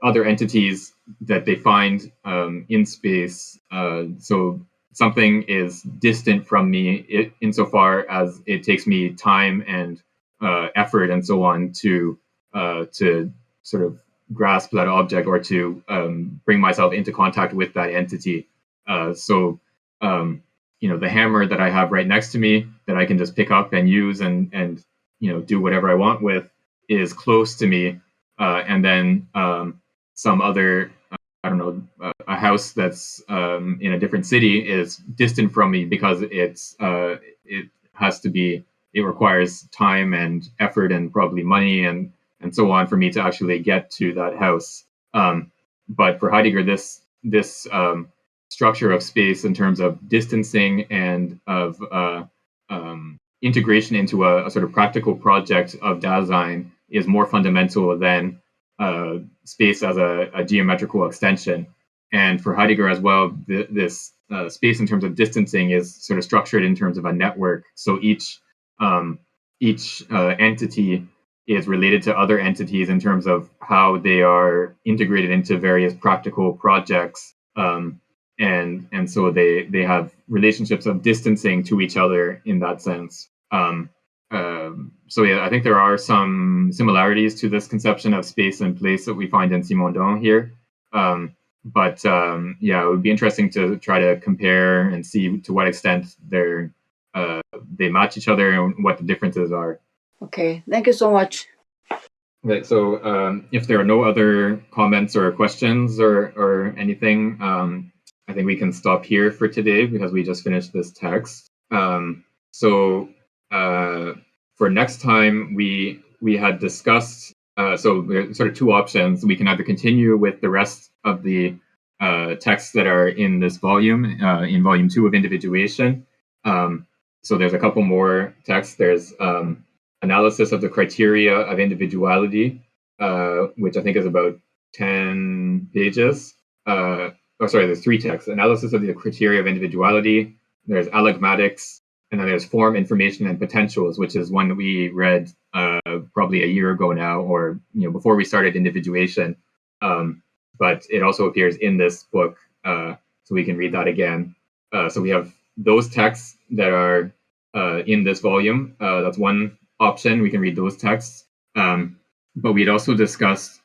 other entities that they find in space. So something is distant from me insofar as it takes me time and effort and so on to sort of grasp that object, or to bring myself into contact with that entity. So the hammer that I have right next to me, that I can just pick up and use and do whatever I want with, is close to me. And then some other, I don't know, a house that's in a different city is distant from me because it it requires time and effort and probably money and so on for me to actually get to that house. But for Heidegger, this structure of space in terms of distancing and of integration into a sort of practical project of Dasein is more fundamental than space as a geometrical extension. And for Heidegger as well, this space in terms of distancing is sort of structured in terms of a network. So each entity is related to other entities in terms of how they are integrated into various practical projects. And so they have relationships of distancing to each other in that sense. So yeah, I think there are some similarities to this conception of space and place that we find in Simondon here. But yeah, it would be interesting to try to compare and see to what extent they match each other and what the differences are. Okay, thank you so much. Okay, so if there are no other comments or questions or anything, I think we can stop here for today because we just finished this text. So for next time, we had discussed, so there's sort of two options. We can either continue with the rest of the texts that are in this volume, in volume 2 of Individuation. So there's a couple more texts. There's analysis of the criteria of individuality, which I think is about 10 pages. There's 3 texts. Analysis of the criteria of individuality, there's allegmatics, and then there's form, information, and potentials, which is one that we read probably a year ago now, or before we started Individuation. But it also appears in this book, so we can read that again. So we have those texts that are in this volume. That's one option. We can read those texts. But we'd also discussed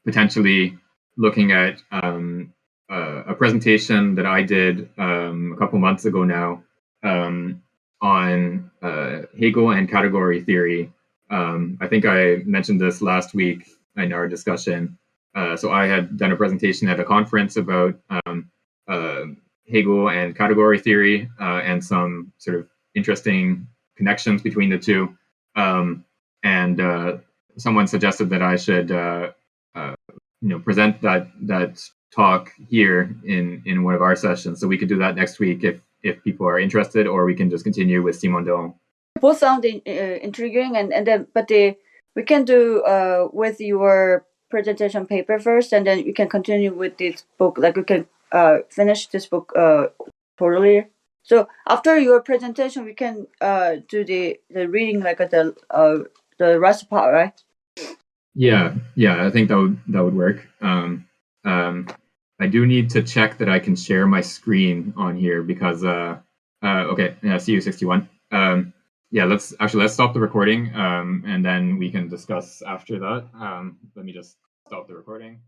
potentially looking at a presentation that I did a couple months ago now on Hegel and category theory. I think I mentioned this last week in our discussion. So I had done a presentation at a conference about Hegel and category theory and some sort of interesting connections between the two. And someone suggested that I should present that talk here in one of our sessions. So we could do that next week if people are interested, or we can just continue with Simondon. Both sound intriguing, and then we can do with your presentation paper first, and then we can continue with this book. Like we can finish this book totally. So after your presentation, we can do the reading, like the rest part, right? Yeah, I think that would work. I do need to check that I can share my screen on here because okay, yeah, CU61. Yeah, let's stop the recording and then we can discuss after that. Let me just stop the recording.